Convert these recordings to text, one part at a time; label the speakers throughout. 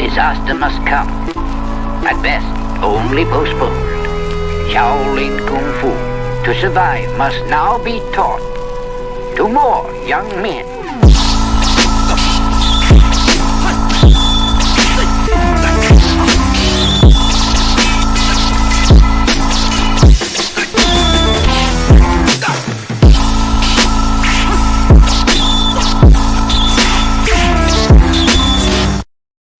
Speaker 1: disaster must come. At best, only postponed. Shaolin Kung Fu, to survive, must now be taught to more young men.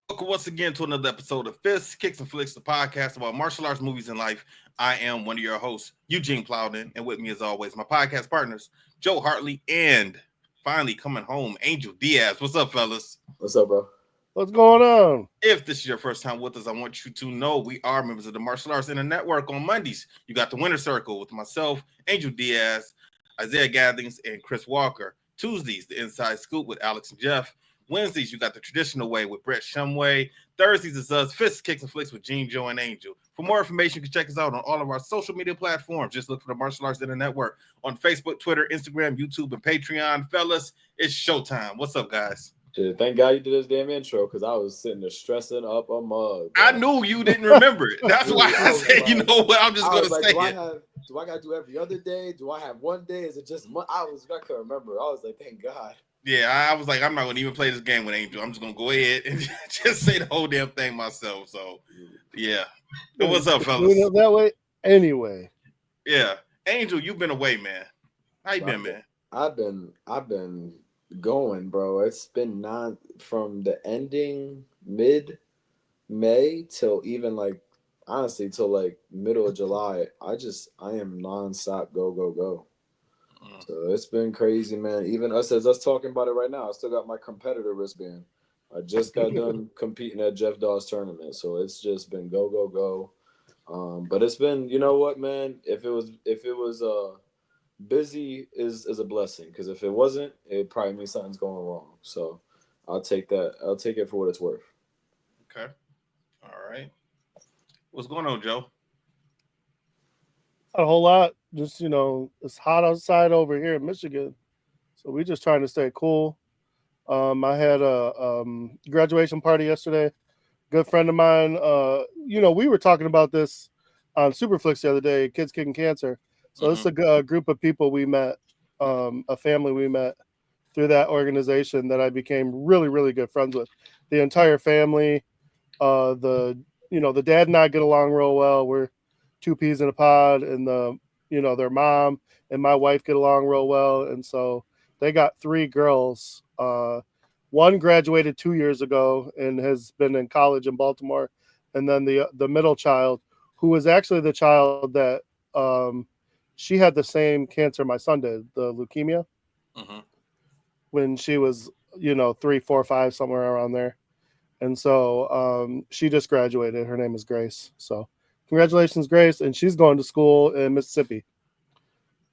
Speaker 2: Welcome once again to another episode of Fists, Kicks, and Flicks, the podcast about martial arts, movies, and life. I am one of your hosts, Eugene Plowden, and with me, as always, my podcast partners, Joe Hartley, and finally coming home, Angel Diaz. What's up, fellas?
Speaker 3: What's up, bro?
Speaker 4: What's going on?
Speaker 2: If this is your first time with us, I want you to know we are members of the Martial Arts Inner Network. On Mondays, you got the Winner Circle with myself, Angel Diaz, Isaiah Gathings, and Chris Walker. Tuesdays, the Inside Scoop with Alex and Jeff. Wednesdays, you got the Traditional Way with Brett Shumway. Thursdays is us, Fists, Kicks, and Flicks with Gene, Joe, and Angel. For more information, you can check us out on all of our social media platforms. Just look for the Martial Arts Inner Network on Facebook, Twitter, Instagram, YouTube, and Patreon. Fellas, it's showtime. What's up, guys?
Speaker 3: Shit, thank God you did this damn intro because I was sitting there stressing up a mug. Bro.
Speaker 2: I knew you didn't remember it. That's why I said, you know what, I'm just going to say it.
Speaker 3: Do I got to do every other day? Do I have one day? Is it just one? I couldn't remember. I was like, thank God.
Speaker 2: Yeah, I was like, I'm not going to even play this game with Angel. I'm just going to go ahead and just say the whole damn thing myself. So, yeah. What's up, fellas?
Speaker 4: Doing it that way anyway.
Speaker 2: Yeah. Angel, you've been away, man. How you been, man?
Speaker 3: I've been going, bro. It's been from the ending mid-May till even honestly till middle of July. I am nonstop go. So it's been crazy, man. Even us talking about it right now, I still got my competitor wristband. I just got done competing at Jeff Dawes tournament, so it's just been go. But it's been, you know what, man? If it was busy is a blessing, because if it wasn't, it probably means something's going wrong. So I'll take that. I'll take it for what it's worth.
Speaker 2: Okay. All right. What's going on, Joe?
Speaker 4: A whole lot. Just, it's hot outside over here in Michigan. So we're just trying to stay cool. I had a graduation party yesterday. Good friend of mine, we were talking about this on Superflix the other day, Kids Kicking Cancer. So it's a group of people we met, a family we met through that organization that I became really, really good friends with. The entire family, the dad and I get along real well. We're two peas in a pod, and their mom and my wife get along real well. And so they got three girls. One graduated 2 years ago and has been in college in Baltimore. And then the middle child, who was actually the child that she had the same cancer my son did, the leukemia, when she was, 3, 4, 5, somewhere around there. And so she just graduated. Her name is Grace. So congratulations, Grace. And she's going to school in Mississippi.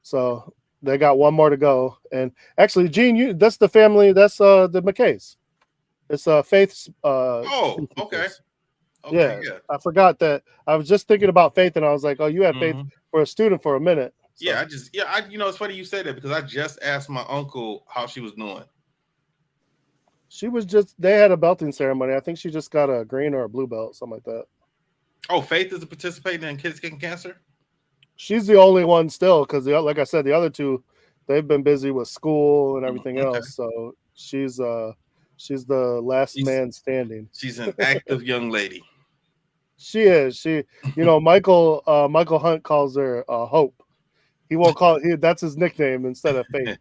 Speaker 4: So they got one more to go. And actually, Gene, that's the family. That's the McKays. It's Faith's.
Speaker 2: Okay.
Speaker 4: Yeah, I forgot that. I was just thinking about Faith, and I was like, oh, you had Faith for a student for a minute. So.
Speaker 2: It's funny you say that, because I just asked my uncle how she was doing.
Speaker 4: They had a belting ceremony. I think she just got a green or a blue belt, something like that.
Speaker 2: Oh, Faith is participating in Kids Kicking Cancer?
Speaker 4: She's the only one still, because like I said, the other two, they've been busy with school and everything else. So she's the last man standing.
Speaker 2: She's an active young lady.
Speaker 4: She is. Michael Hunt calls her Hope. He won't call that's his nickname instead of Faith.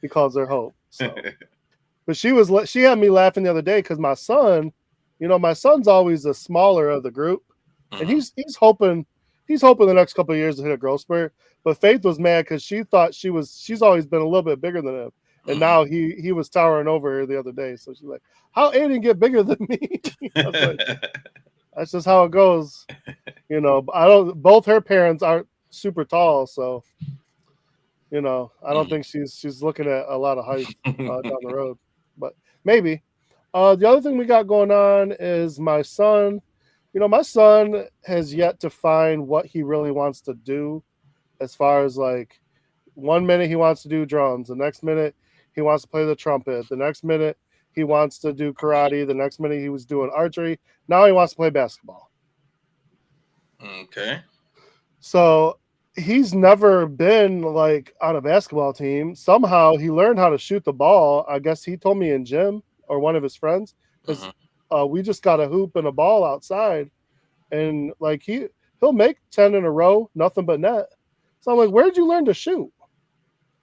Speaker 4: He calls her Hope. So, but she had me laughing the other day because my son, my son's always the smaller of the group, and he's hoping the next couple of years to hit a growth spurt. But Faith was mad because she thought she's always been a little bit bigger than him. And now he was towering over her the other day. So she's like, how Aiden get bigger than me? That's just how it goes. Both her parents aren't super tall. So, I don't think she's looking at a lot of height down the road, but maybe. The other thing we got going on is my son. My son has yet to find what he really wants to do, as far as 1 minute he wants to do drums, the next minute he wants to play the trumpet, the next minute he wants to do karate. The next minute he was doing archery. Now he wants to play basketball.
Speaker 2: Okay.
Speaker 4: So he's never been like on a basketball team. Somehow he learned how to shoot the ball. I guess he told me in gym or one of his friends, because we just got a hoop and a ball outside, and like he'll make 10 in a row, nothing but net. So I'm like, where'd you learn to shoot?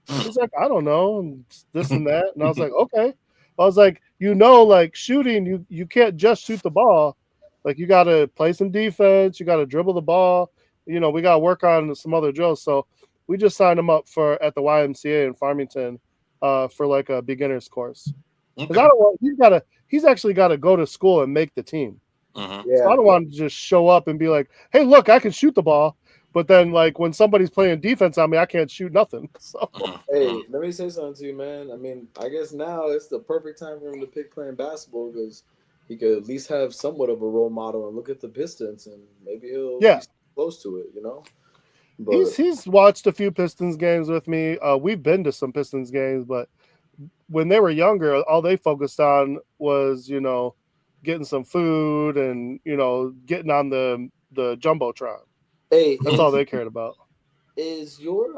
Speaker 4: He's like, I don't know, and this and that. And I was like, okay. I was like, like shooting, you can't just shoot the ball. Like, you got to play some defense. You got to dribble the ball. We got to work on some other drills. So we just signed him up at the YMCA in Farmington for like a beginner's course. Because I don't want, he's actually got to go to school and make the team.
Speaker 3: Yeah.
Speaker 4: So I don't want to just show up and be like, hey, look, I can shoot the ball. But then, like, when somebody's playing defense on me, I can't shoot nothing. So,
Speaker 3: hey, let me say something to you, man. I mean, I guess now it's the perfect time for him to pick playing basketball, because he could at least have somewhat of a role model and look at the Pistons, and maybe he'll be close to it, But
Speaker 4: he's watched a few Pistons games with me. We've been to some Pistons games, but when they were younger, all they focused on was, getting some food and, getting on the Jumbotron.
Speaker 3: hey,
Speaker 4: that's all they cared about.
Speaker 3: Is your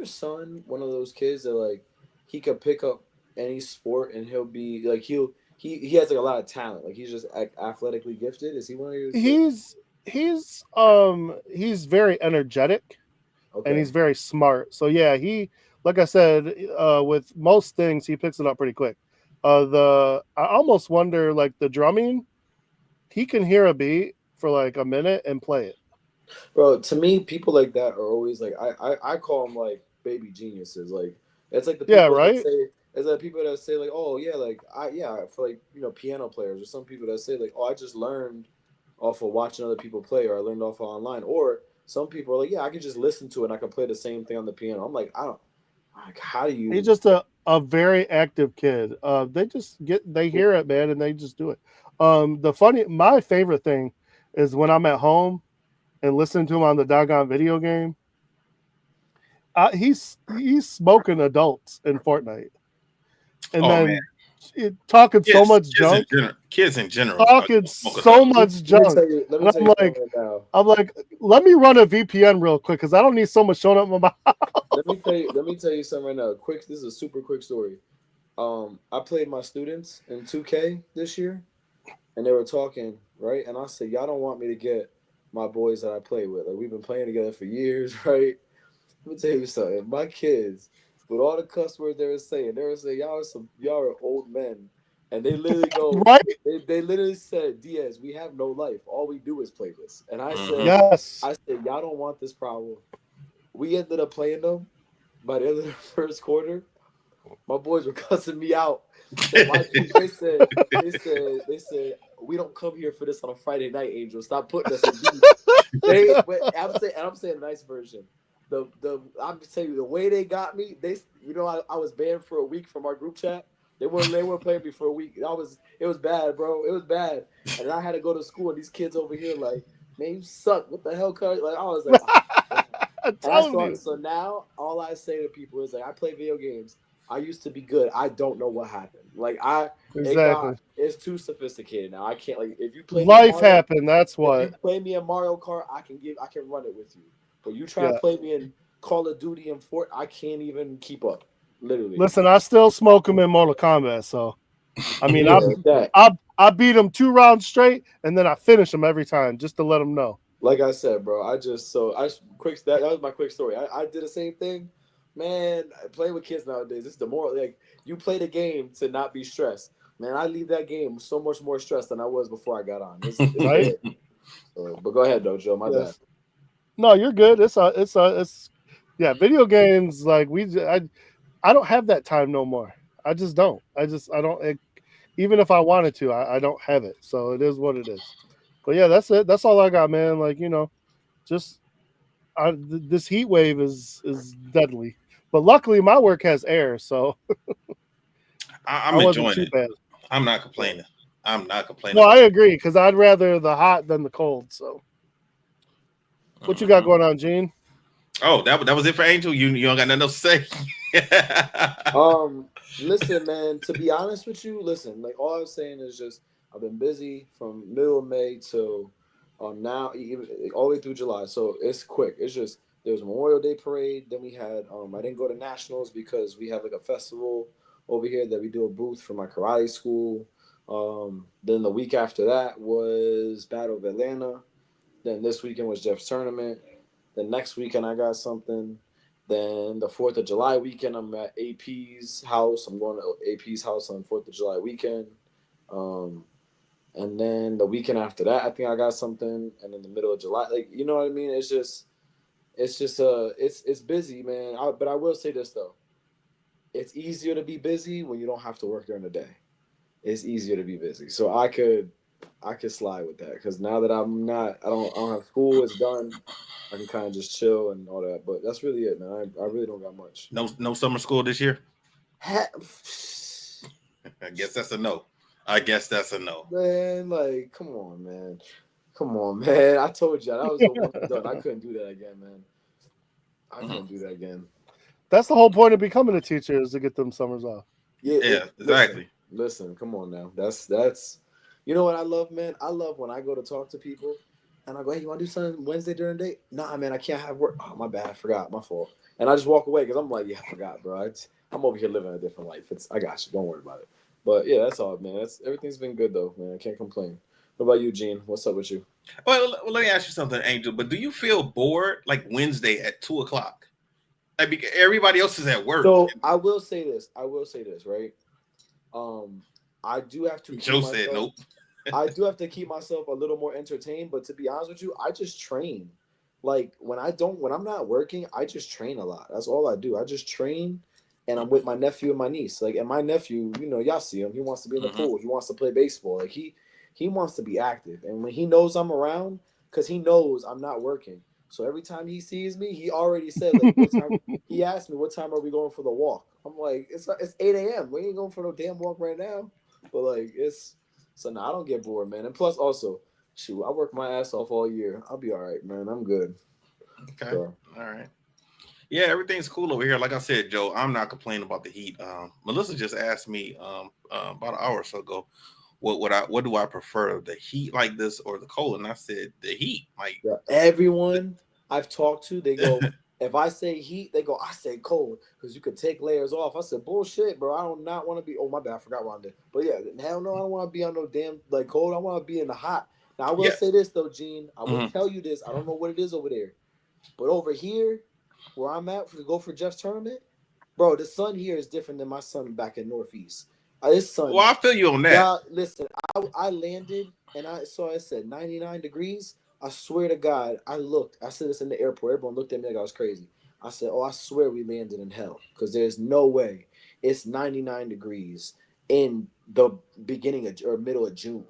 Speaker 3: son one of those kids that, like, he could pick up any sport and he'll be like, he has like a lot of talent, like he's just athletically gifted? Is he one of your kids?
Speaker 4: He's very energetic, and he's very smart. So yeah, like I said, with most things he picks it up pretty quick. I almost wonder, like, the drumming, he can hear a beat for like a minute and play it.
Speaker 3: Bro, to me, people like that are always like, I call them like baby geniuses. Like, it's like the people that say, it's like people that say like, oh yeah, like for like, piano players, or some people that say like, oh, I just learned off of watching other people play, or I learned off of online. Or some people are like, yeah, I can just listen to it and I can play the same thing on the piano. I'm like, how do you?
Speaker 4: He's just a very active kid. They hear it, man, and they just do it. My favorite thing is when I'm at home and listening to him on the doggone video game. He's smoking adults in Fortnite, and then talking so much junk.
Speaker 2: Kids in general
Speaker 4: talking so much junk. I'm like, let me run a VPN real quick, because I don't need so much showing up in my mouth.
Speaker 3: Let me tell you something right now. This is a super quick story. I played my students in 2K this year, and they were talking, right? And I said, y'all don't want me to get my boys that I play with. Like, we've been playing together for years, right? Let me tell you something. My kids, with all the cuss words they were saying, y'all are old men. And they literally go,
Speaker 4: right?
Speaker 3: They literally said, Diaz, we have no life. All we do is play this. And I said,
Speaker 4: yes.
Speaker 3: I said, y'all don't want this problem. We ended up playing them. By the end of the first quarter, my boys were cussing me out. They said, we don't come here for this on a Friday night, Angel. Stop putting us in beef. I'm saying a nice version. I'm just telling you, the way they got me, I was banned for a week from our group chat. They weren't playing me for a week. It was bad, bro. It was bad. And I had to go to school, and these kids over here like, man, you suck. What the hell, cuz? Like, I was like, so now all I say to people is like, I play video games. I used to be good. I don't know what happened. Like, it's too sophisticated now. I can't, like, if you play
Speaker 4: life happened. That's what.
Speaker 3: If you play me in Mario Kart, I can run it with you. But you try to play me in Call of Duty and Fort, I can't even keep up. Literally.
Speaker 4: Listen, I still smoke him in Mortal Kombat, so I mean, I beat him 2 rounds straight, and then I finish him every time just to let him know.
Speaker 3: Like I said, bro, that was my quick story. I did the same thing, man. Playing with kids nowadays, it's the more like you play the game to not be stressed. Man, I leave that game so much more stressed than I was before I got on. It's
Speaker 4: right.
Speaker 3: But go ahead, though, Joe. My bad.
Speaker 4: No, you're good. It's video games. Like I don't have that time no more. I just don't. I don't. Even if I wanted to, I don't have it. So it is what it is. But yeah, that's it. That's all I got, man. Like, this heat wave is deadly. But luckily, my work has air, so
Speaker 2: I'm enjoying it. Bad. I'm not complaining.
Speaker 4: Well, I agree, because I'd rather the hot than the cold. So, what you got going on, Gene?
Speaker 2: Oh, that was it for Angel. You don't got nothing else to say.
Speaker 3: Listen, man, to be honest with you, listen, like all I'm saying is just I've been busy from middle of May till now, even all the way through July. So it's quick. It's just there was a Memorial Day parade. Then we had I didn't go to nationals because we have like a festival over here that we do a booth for my karate school. Then the week after that was Battle of Atlanta. Then this weekend was Jeff's tournament. Then next weekend I got something. Then the 4th of July weekend, I'm at AP's house. I'm going to AP's house on 4th of July weekend. Um, and then the weekend after that, I think I got something. And in the middle of July, like, you know what I mean? It's busy, man. But I will say this, though. It's easier to be busy when you don't have to work during the day. It's easier to be busy. So I could slide with that because now that I don't have school. It's done. I can kind of just chill and all that. But that's really it, man. I really don't got much.
Speaker 2: No summer school this year. I guess that's a no. I guess that's a no.
Speaker 3: Man, like, come on, man. Come on, man. I told you that was a one and done. I couldn't do that again, man. I couldn't do that again.
Speaker 4: That's the whole point of becoming a teacher is to get them summers off.
Speaker 2: Yeah, exactly.
Speaker 3: Listen, come on now. That's you know what I love, man? I love when I go to talk to people and I go, hey, you want to do something Wednesday during the day? Nah, man, I can't have work. Oh, my bad. I forgot. My fault. And I just walk away because I'm like, yeah, I forgot, bro. I'm over here living a different life. I got you. Don't worry about it. But yeah, that's all, man. Everything's been good though, man. I can't complain. What about you, Gene? What's up with you?
Speaker 2: Well, let me ask you something, Angel. But do you feel bored like Wednesday at 2:00? Like everybody else is at work.
Speaker 3: So I will say this, right? I do have to.
Speaker 2: Joe said nope.
Speaker 3: I do have to keep myself a little more entertained, but to be honest with you, I just train. Like when I'm not working, I just train a lot. That's all I do. I just train, and I'm with my nephew and my niece. Like, and my nephew, y'all see him. He wants to be in the pool. He wants to play baseball. Like he wants to be active. And when he knows I'm around, because he knows I'm not working, so every time he sees me, he already said like, what time? He asked me, what time are we going for the walk? I'm like, it's 8 a.m. We ain't going for no damn walk right now. But like so now I don't get bored, man. And plus also, shoot, I work my ass off all year. I'll be all right, man. I'm good.
Speaker 2: Okay. So. All right. Yeah, everything's cool over here. Like I said, Joe, I'm not complaining about the heat. Melissa just asked me about an hour or so ago, what do I prefer, the heat like this or the cold? And I said the heat. Like
Speaker 3: everyone I've talked to, they go, if I say heat, they go, I say cold because you could take layers off. I said, bullshit, bro. I do not want to be. Oh, my bad. I forgot what I did. But yeah, hell no, I don't want to be on no damn like cold. I want to be in the hot. Now, I will say this, though, Gene. I will tell you this. I don't know what it is over there. But over here, where I'm at to go for Jeff's tournament, bro, the sun here is different than my sun back in Northeast. This sun.
Speaker 2: Well, I feel you on that.
Speaker 3: Y'all, listen, I landed and I saw it said 99 degrees. I swear to God, I said this in the airport. Everyone looked at me like I was crazy. I said, oh, I swear we landed in hell because there's no way it's 99 degrees in the beginning of or middle of June.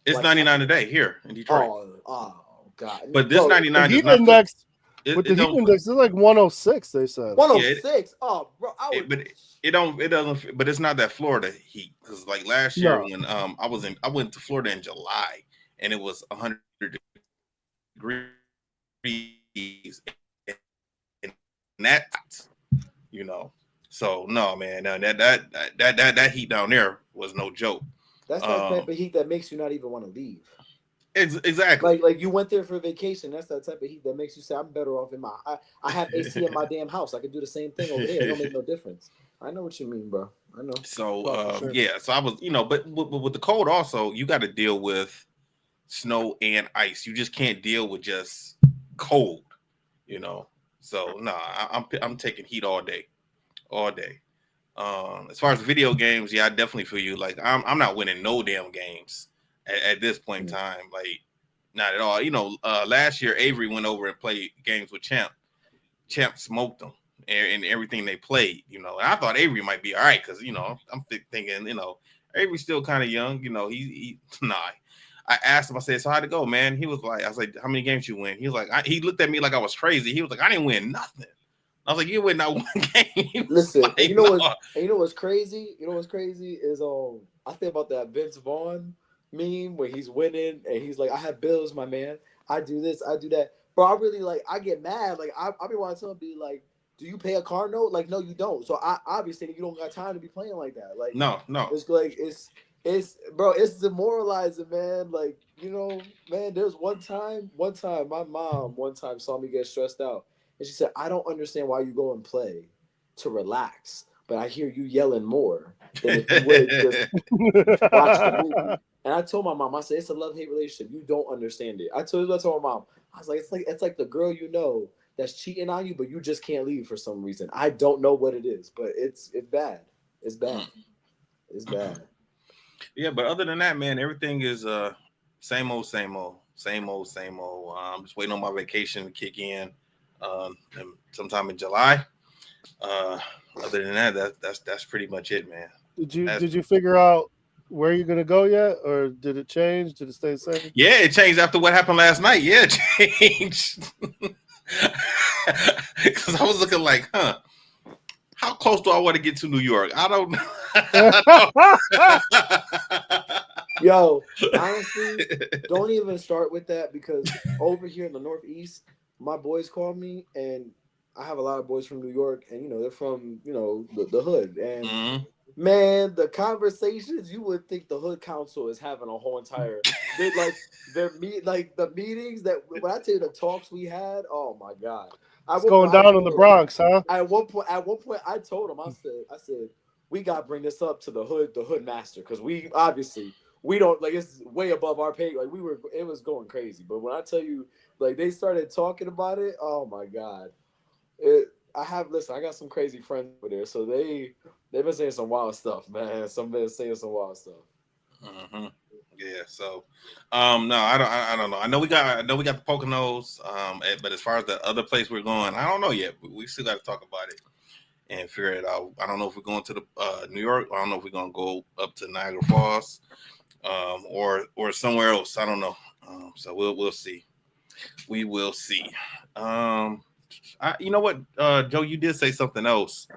Speaker 2: It's like, 99 today here in Detroit.
Speaker 3: Oh God.
Speaker 2: But this 99
Speaker 4: is not index. With the heat index, it's like 106. They said
Speaker 3: 106. Oh, bro,
Speaker 2: it doesn't. But it's not that Florida heat because like last year when I went to Florida in July and it was 100 degrees, and that's So no, man, that heat down there was no joke.
Speaker 3: That's that type of heat that makes you not even want to leave.
Speaker 2: Exactly.
Speaker 3: Like you went there for vacation. That's that type of heat that makes you say, I'm better off in I have AC in my damn house. I can do the same thing over there. It don't make no difference. I know what you mean, bro. I know.
Speaker 2: So yeah. So I was, but with the cold also, you got to deal with snow and ice. You just can't deal with just cold, So no, I'm taking heat all day. As far as video games, yeah, I definitely feel you. Like I'm not winning no damn games at this point in time. Like not at all. Last year Avery went over and played games with Champ. Champ smoked them and everything they played. And I thought Avery might be all right because I'm thinking Avery's still kind of young. I asked him. I said, "So how'd it go, man?" He was like, "I was like, how many games you win?" He was like, he looked at me like I was crazy. He was like, "I didn't win nothing." I was like, "You win not one game."
Speaker 3: Listen, like, you know what's crazy? You know what's crazy is I think about that Vince Vaughn meme where he's winning and he's like, "I have bills, my man. I do this, I do that." Bro, I really I get mad. Like I be wanting to tell him, be like, do you pay a car note? Like, no, you don't. So obviously you don't got time to be playing like that. Like,
Speaker 2: No.
Speaker 3: it's like it's bro, it's demoralizing, man. Like, man, there's one time, my mom saw me get stressed out, and she said, I don't understand why you go and play to relax, but I hear you yelling more than if you would just watch the movie. And I told my mom, I said, it's a love-hate relationship. You don't understand it. I told my mom, I was like, it's like the girl that's cheating on you, but you just can't leave for some reason. I don't know what it is, but it's bad. It's bad. It's bad.
Speaker 2: Yeah, but other than that, man, everything is same old. I'm just waiting on my vacation to kick in sometime in July. Other than that, that's pretty much it, man.
Speaker 4: Did you figure out where you're gonna go yet, or did it change? Did it stay the same?
Speaker 2: Yeah, it changed after what happened last night. Yeah, it changed. Because I was looking like, how close do I want to get to New York? I don't know.
Speaker 3: Yo, honestly, don't even start with that, because over here in the Northeast, my boys call me, and I have a lot of boys from New York, and they're from the hood, and man, the conversations, you would think the hood council is having a whole entire the meetings that when I tell you the talks we had, oh my god,
Speaker 4: it's going down in the Bronx, huh?
Speaker 3: At one point, I told him, I said, we got to bring this up to the hood master, because we don't, like, it's way above our pay. Like, it was going crazy. But when I tell you, like, they started talking about it, oh my god, I got some crazy friends over there, so they've been saying some wild stuff, man. Been saying some wild stuff.
Speaker 2: Mm-hmm. Yeah. So, no, I don't know. I know we got the Poconos. But as far as the other place we're going, I don't know yet. We still got to talk about it and figure it out. I don't know if we're going to the New York. I don't know if we're going to go up to Niagara Falls, or somewhere else. I don't know. So we'll see. We will see. You know what, Joe, you did say something else,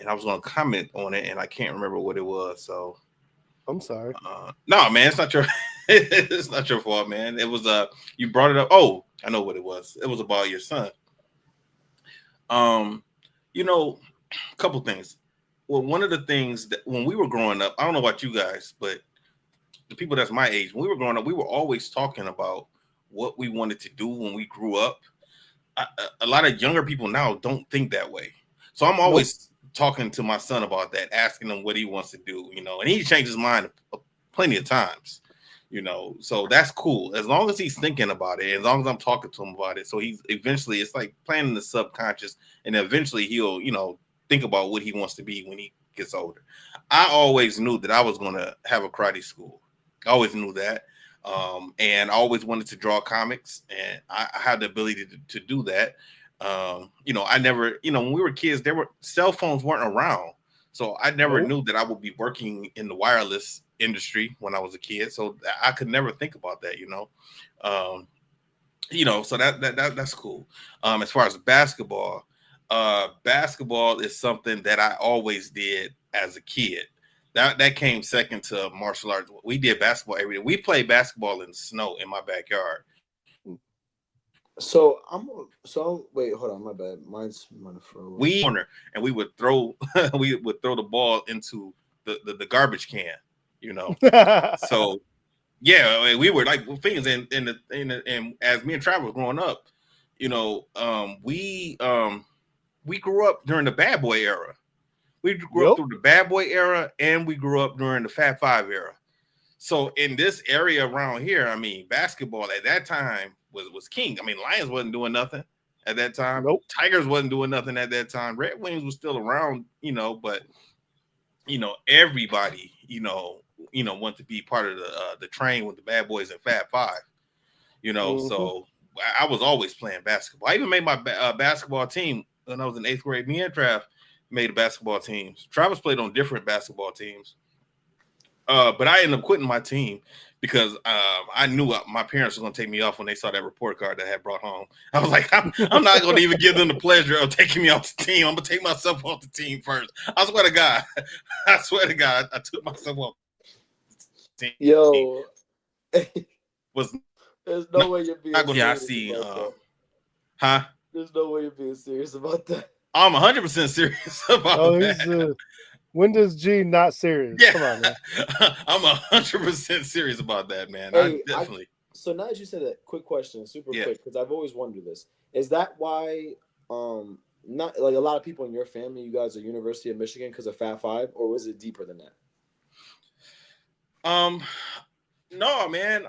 Speaker 2: and I was going to comment on it, and I can't remember what it was. So
Speaker 4: I'm sorry.
Speaker 2: No, man, it's not your it's not your fault, man. It was you brought it up. Oh, I know what it was. It was about your son. A couple things. Well, one of the things that when we were growing up, I don't know about you guys, but the people that's my age, when we were growing up, we were always talking about what we wanted to do when we grew up. A lot of younger people now don't think that way. So I'm always talking to my son about that, asking him what he wants to do, and he changed his mind plenty of times, so that's cool. As long as he's thinking about it, as long as I'm talking to him about it. So he's eventually, it's like playing in the subconscious, and eventually he'll, think about what he wants to be when he gets older. I always knew that I was going to have a karate school. I always knew that. And I always wanted to draw comics, and I had the ability to do that. I never, when we were kids, cell phones weren't around. So I never knew that I would be working in the wireless industry when I was a kid. So I could never think about that, so that's cool. As far as basketball is something that I always did as a kid. That came second to martial arts. We did basketball every day. We played basketball in the snow in my backyard.
Speaker 3: So wait, hold on, my bad. Mine's froze.
Speaker 2: And we would throw the ball into the garbage can, So yeah, I mean, we were like things and as me and Travis growing up, we grew up during the bad boy era. We grew up through the bad boy era, and we grew up during the Fat Five era. So in this area around here, I mean, basketball at that time was king. I mean, Lions wasn't doing nothing at that time.
Speaker 4: Nope.
Speaker 2: Tigers wasn't doing nothing at that time. Red Wings was still around, but everybody, wanted to be part of the train with the bad boys and Fat Five. So I was always playing basketball. I even made my basketball team when I was in 8th grade. Me and Trav made basketball teams. Travis played on different basketball teams. But I ended up quitting my team because I knew my parents were going to take me off when they saw that report card that I had brought home. I was like, I'm not going to even give them the pleasure of taking me off the team. I'm going to take myself off the team first. I swear to God, I took myself off the team.
Speaker 3: Yo, there's no way you're being serious.
Speaker 2: Yeah, I see. Huh?
Speaker 3: There's no way you're being serious about that.
Speaker 2: I'm 100% serious about
Speaker 4: Oh,
Speaker 2: that.
Speaker 4: he's when does G not serious?
Speaker 2: Yeah.
Speaker 4: Come on, man.
Speaker 2: I'm 100% serious about that, man.
Speaker 3: Hey,
Speaker 2: definitely.
Speaker 3: So now that you said that, quick question, super
Speaker 2: Yeah.
Speaker 3: quick, because I've always wondered this. Is that why not like a lot of people in your family, you guys are University of Michigan because of Fat Five, or was it deeper than that?
Speaker 2: No, man.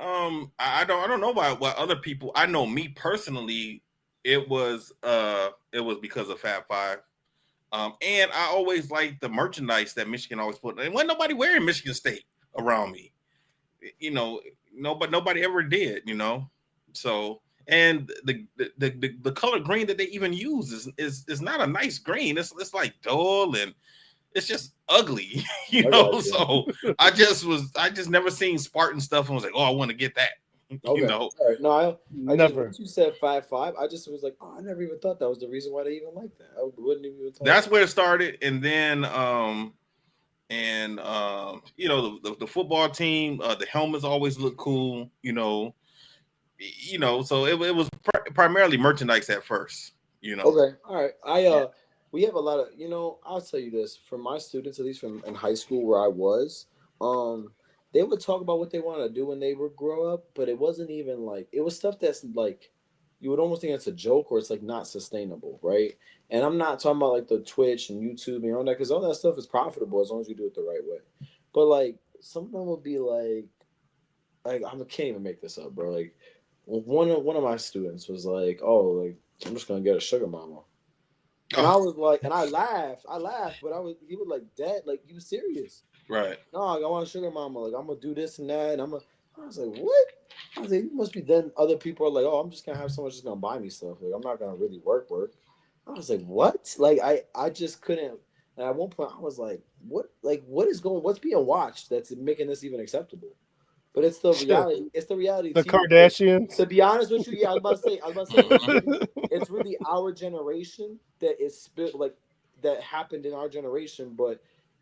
Speaker 2: I don't know why other people. I know me personally, it was because of Fab Five. And I always liked the merchandise that Michigan always put. And wasn't nobody wearing Michigan State around me. You know, nobody ever did, you know. So and the color green that they even use is not a nice green. It's like dull and it's just ugly, you
Speaker 3: I
Speaker 2: know.
Speaker 3: got you.
Speaker 2: So I just never seen Spartan stuff and was like, oh, I want to get that.
Speaker 3: Okay.
Speaker 2: You know.
Speaker 3: All right. No, I just
Speaker 4: Never.
Speaker 3: once you said 5'5", I just was like, oh, I never even thought that was the reason why they even like that. I wouldn't even thought
Speaker 2: That's where it started, and then you know, the football team, the helmets always look cool, you know, so it was primarily merchandise at first, you know.
Speaker 3: Okay, all right.
Speaker 2: Yeah.
Speaker 3: We have a lot of, I'll tell you this, for my students, at least from in high school where I was, they would talk about what they want to do when they would grow up, but it wasn't even like it was stuff that's like you would almost think it's a joke or it's like not sustainable, right? And I'm not talking about like the Twitch and YouTube and all that because all that stuff is profitable as long as you do it the right way. But like some of them would be like I can't even make this up, bro. Like one of my students was like, "Oh, like I'm just gonna get a sugar mama," and I
Speaker 2: Oh,
Speaker 3: was like, and I laughed, but he was like, "Dad, like you serious?"
Speaker 2: right.
Speaker 3: No, like, I want a sugar mama. Like I'm gonna do this and that, and I was like, "What?" I was like, "You must be." Then other people are like, "Oh, I'm just gonna have someone just gonna buy me stuff. Like I'm not gonna really work." I was like, "What?" Like I just couldn't. And at one point, I was like, "What? Like what's being watched that's making this even acceptable?" But it's the
Speaker 4: Shit.
Speaker 3: reality. It's the reality
Speaker 4: The
Speaker 3: TV. Like,
Speaker 4: Kardashians.
Speaker 3: to be honest with you, yeah, I was about to say,
Speaker 2: Mhm.
Speaker 3: it's really our generation that is spit like that happened in our generation, but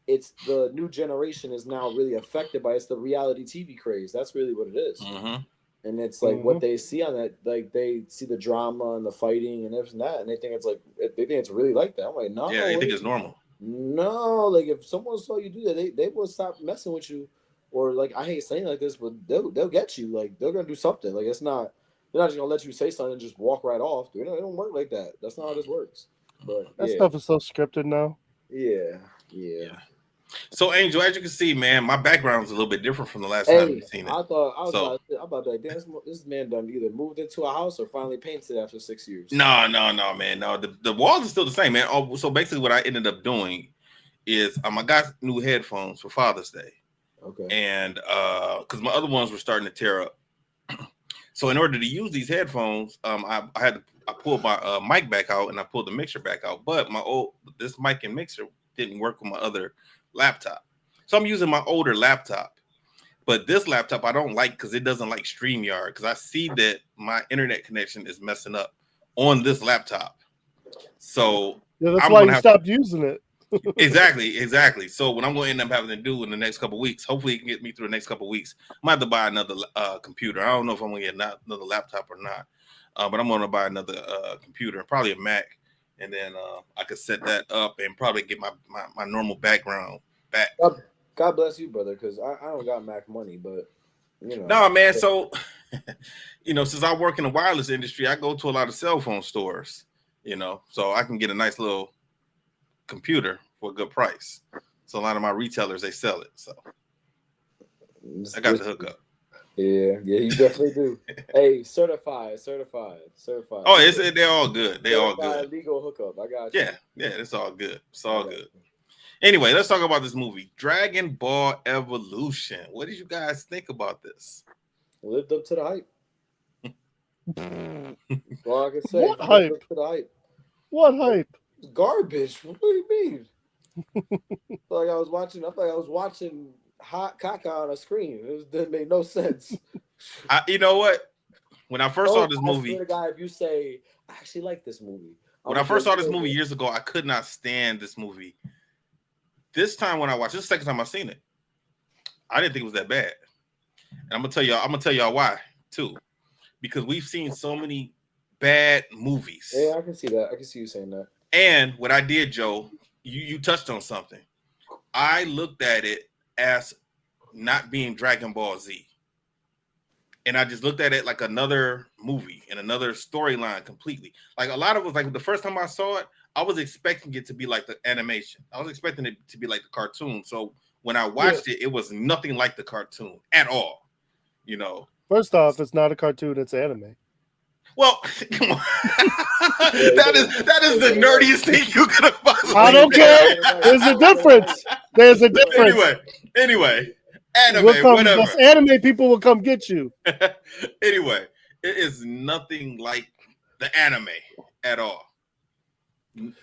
Speaker 3: it's the new generation is now really affected by it's the reality TV craze. That's really what it is.
Speaker 2: Mhm.
Speaker 3: And it's like
Speaker 4: hmm
Speaker 3: what they see on that, like they see the drama and the fighting and this and that, and they think it's like they think it's really like that. I'm like,
Speaker 2: Yeah,
Speaker 3: no,
Speaker 2: they think it's normal.
Speaker 3: no, like if someone saw you do that, they will stop messing with you, or like I hate saying like this, but they'll get you. Like they're gonna do something. Like it's not they're not just gonna let you say something and just walk right off. Dude, it don't work like that. That's not how this works. But
Speaker 4: That
Speaker 3: yeah,
Speaker 4: stuff is so scripted now.
Speaker 3: yeah, yeah.
Speaker 2: Yeah. So Angel, as you can see, man, my background is a little bit different from the last time
Speaker 3: Hey,
Speaker 2: you've seen it.
Speaker 3: I thought I was
Speaker 2: So
Speaker 3: about to be like, damn, this man done either moved into a house or finally painted after 6 years.
Speaker 2: no, man, no. The walls are still the same, man. Oh, so basically, what I ended up doing is I got new headphones for Father's Day,
Speaker 3: Okay.
Speaker 2: and because my other ones were starting to tear up. So in order to use these headphones, I pulled my mic back out and I pulled the mixer back out. But this mic and mixer didn't work with my other laptop, so I'm using my older laptop. But this laptop I don't like because it doesn't like StreamYard because I see that my internet connection is messing up on this laptop. So
Speaker 4: Yeah, that's
Speaker 2: I'm
Speaker 4: why
Speaker 2: gonna
Speaker 4: you
Speaker 2: have
Speaker 4: stopped using it.
Speaker 2: exactly. So what I'm going to end up having to do in the next couple of weeks, hopefully it can get me through the next couple of weeks. I might have to buy another computer. I don't know if I'm going to get another laptop or not, but I'm going to buy another computer, probably a Mac, and then I could set that up and probably get my normal background back.
Speaker 3: God bless you, brother, because I don't got Mac money, but you know.
Speaker 2: No, man. So, since I work in the wireless industry, I go to a lot of cell phone stores, so I can get a nice little computer for a good price. So a lot of my retailers, they sell it. So I got the hookup.
Speaker 3: Yeah, you definitely do. Hey, certified.
Speaker 2: Oh, they're all good. They all
Speaker 3: Certified
Speaker 2: good.
Speaker 3: legal hookup. I got you.
Speaker 2: Yeah, it's all good. It's
Speaker 3: I
Speaker 2: all
Speaker 3: got
Speaker 2: good.
Speaker 3: you.
Speaker 2: Anyway, let's talk about this movie, Dragon Ball Evolution. What did you guys think about this?
Speaker 3: Lived up to the hype. All I can say.
Speaker 4: What
Speaker 3: Lived
Speaker 4: hype?
Speaker 3: up to the hype.
Speaker 4: What hype?
Speaker 3: It's garbage. What do you mean? I felt like I was watching hot caca on a screen. It made no sense.
Speaker 2: You know what? When I first saw this
Speaker 3: I
Speaker 2: movie,
Speaker 3: swear to God, if you say I actually like this movie,
Speaker 2: when I first saw this movie years ago, I could not stand this movie. This time when I watched, this is the second time I've seen it, I didn't think it was that bad. And I'm gonna tell y'all why too, because we've seen so many bad movies.
Speaker 3: Yeah, I can see that. I can see you saying that.
Speaker 2: And what I did, Joe, you touched on something. I looked at it as not being Dragon Ball Z. And I just looked at it like another movie and another storyline completely. Like a lot of us, like the first time I saw it, I was expecting it to be like the animation. I was expecting it to be like the cartoon. So when I watched it, it was nothing like the cartoon at all. You know.
Speaker 4: First off, it's not a cartoon; it's anime.
Speaker 2: Well, come on. that is the nerdiest thing you could have possibly.
Speaker 4: I don't care. There's a difference. There's a difference.
Speaker 2: Anyway, anime,
Speaker 4: whatever. Those anime people will come get you.
Speaker 2: Anyway, it is nothing like the anime at all.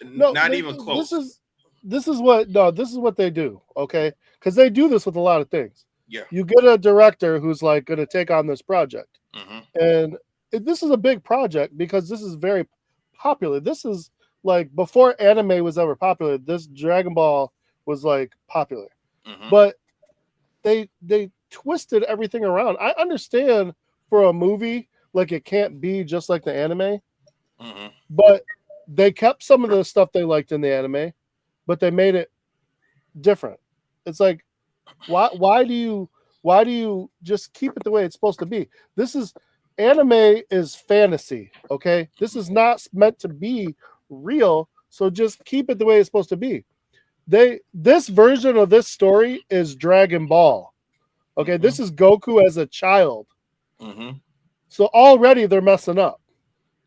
Speaker 2: Not even close.
Speaker 4: This is what they do. Okay, because they do this with a lot of things.
Speaker 2: Yeah,
Speaker 4: you get a director who's like going to take on this project,
Speaker 2: mm-hmm.
Speaker 4: and this is a big project because this is very popular. This is like before anime was ever popular. This Dragon Ball was like popular, but they twisted everything around. I understand for a movie like it can't be just like the anime, but they kept some of the stuff they liked in the anime, but they made it different. It's like why do you just keep it the way it's supposed to be? This is anime is fantasy, okay? This is not meant to be real, so just keep it the way it's supposed to be. This version of this story is Dragon Ball. Okay, this is Goku as a child. So already they're messing up.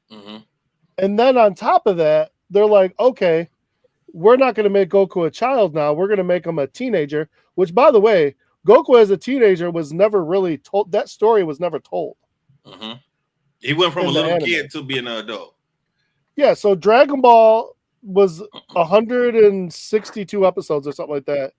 Speaker 4: And then on top of that, they're like, okay, we're not going to make Goku a child now. We're going to make him a teenager, which, by the way, Goku as a teenager was never really told. That story was never told.
Speaker 2: He went from a little kid to being an adult.
Speaker 4: Yeah, so Dragon Ball was 162 episodes or something like that.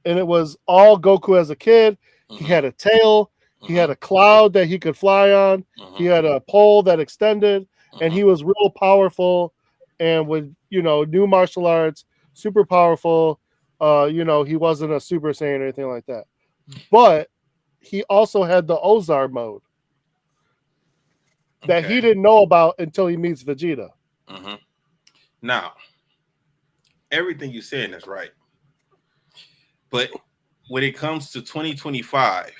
Speaker 4: And it was all Goku as a kid. He had a tail. He had a cloud that he could fly on. He had a pole that extended. And he was real powerful and with, new martial arts, super powerful. He wasn't a Super Saiyan or anything like that. But he also had the Ozar mode that he didn't know about until he meets Vegeta.
Speaker 2: Now, everything you're saying is right. But when it comes to 2025,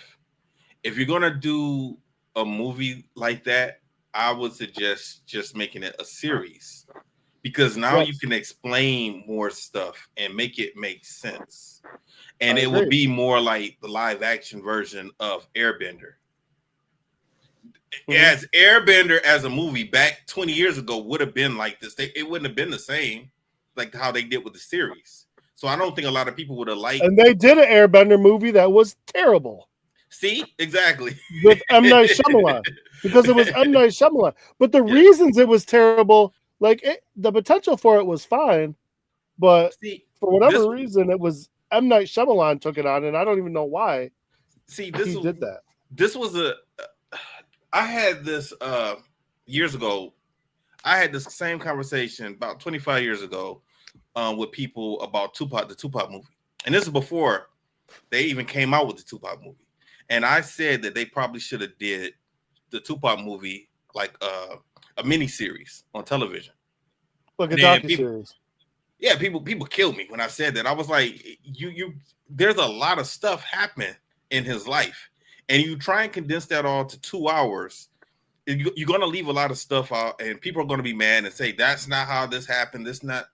Speaker 2: if you're going to do a movie like that, I would suggest just making it a series. Because now you can explain more stuff and make it make sense. And it would be more like the live action version of Airbender. As Airbender as a movie back 20 years ago would have been like this. It wouldn't have been the same like how they did with the series. So I don't think a lot of people would have liked.
Speaker 4: And they did an Airbender movie that was terrible.
Speaker 2: See? Exactly.
Speaker 4: With M. Night Shyamalan. Because it was M. Night Shyamalan. But the reasons it was terrible, the potential for it was fine, but for whatever reason, it was M. Night Shyamalan took it on, and I don't even know why he did that.
Speaker 2: This was I had this years ago. I had this same conversation about 25 years ago with people about the Tupac movie. And this is before they even came out with the Tupac movie. And I said that they probably should have did the Tupac movie like a mini series on television.
Speaker 4: Like a docuseries.
Speaker 2: Yeah, people killed me when I said that. I was like, there's a lot of stuff happening in his life. And you try and condense that all to 2 hours, you're going to leave a lot of stuff out, and people are going to be mad and say, that's not how this happened. This not,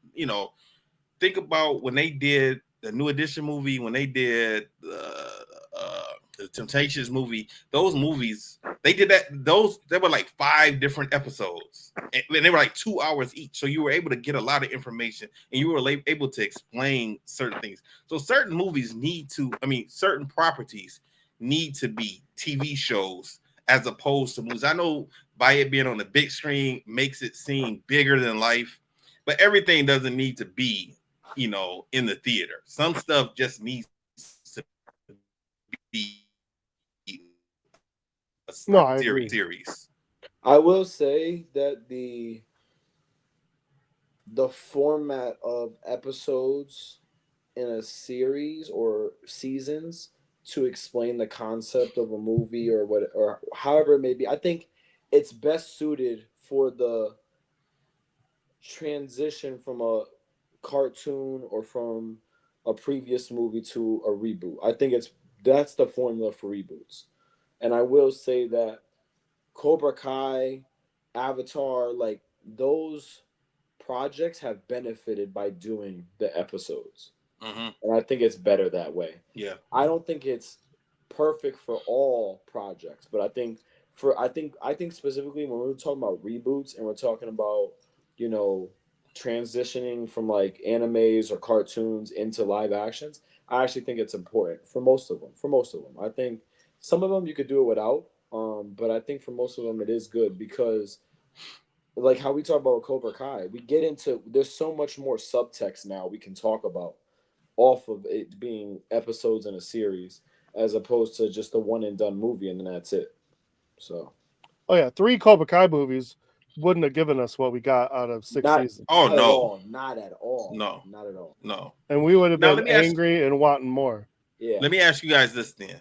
Speaker 2: think about when they did the New Edition movie, when they did the Temptations movie, those movies, they did that. They were like 5 different episodes, and they were like 2 hours each. So you were able to get a lot of information, and you were able to explain certain things. So certain movies certain properties need to be TV shows as opposed to movies. I know by it being on the big screen makes it seem bigger than life, but everything doesn't need to be, in the theater. Some stuff just needs to be a series.
Speaker 3: I will say that the format of episodes in a series or seasons to explain the concept of a movie or however it may be, I think it's best suited for the transition from a cartoon or from a previous movie to a reboot. I think that's the formula for reboots. And I will say that Cobra Kai, Avatar, like those projects have benefited by doing the episodes.
Speaker 2: Mm-hmm.
Speaker 3: And I think it's better that way.
Speaker 2: Yeah.
Speaker 3: I don't think it's perfect for all projects, but I think specifically when we're talking about reboots and we're talking about, you know, transitioning from like animes or cartoons into live actions, I actually think it's important for most of them. For most of them, I think some of them you could do it without, but I think for most of them it is good because like how we talk about Cobra Kai, we get into there's so much more subtext now we can talk about off of it being episodes in a series as opposed to just a one and done movie and then that's it. So
Speaker 4: Oh yeah, 3 Cobra Kai movies wouldn't have given us what we got out of 6
Speaker 3: not
Speaker 4: seasons.
Speaker 2: Oh
Speaker 3: not at
Speaker 2: no,
Speaker 3: all. Not at all.
Speaker 2: no,
Speaker 3: Not at all.
Speaker 2: no.
Speaker 4: And we would have
Speaker 2: Now
Speaker 4: been angry and wanting more.
Speaker 3: Yeah.
Speaker 2: let me ask you guys this then.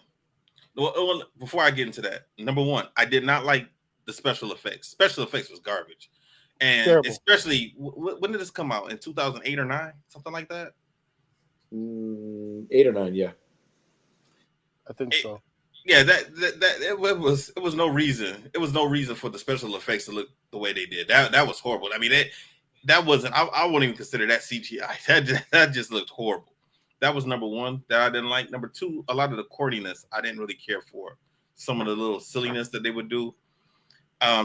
Speaker 2: Well, before I get into that, number one, I did not like the special effects. Special effects was garbage, and
Speaker 4: Terrible.
Speaker 2: especially when did this come out? In 2008 or 9, something like that.
Speaker 3: 8 or 9, yeah.
Speaker 4: I think so.
Speaker 2: Yeah, that it was no reason. It was no reason for the special effects to look the way they did. That was horrible. I mean, that wasn't. I wouldn't even consider that CGI. That just looked horrible. That was number one that I didn't like. Number two, a lot of the corniness I didn't really care for. Some of the little silliness that they would do.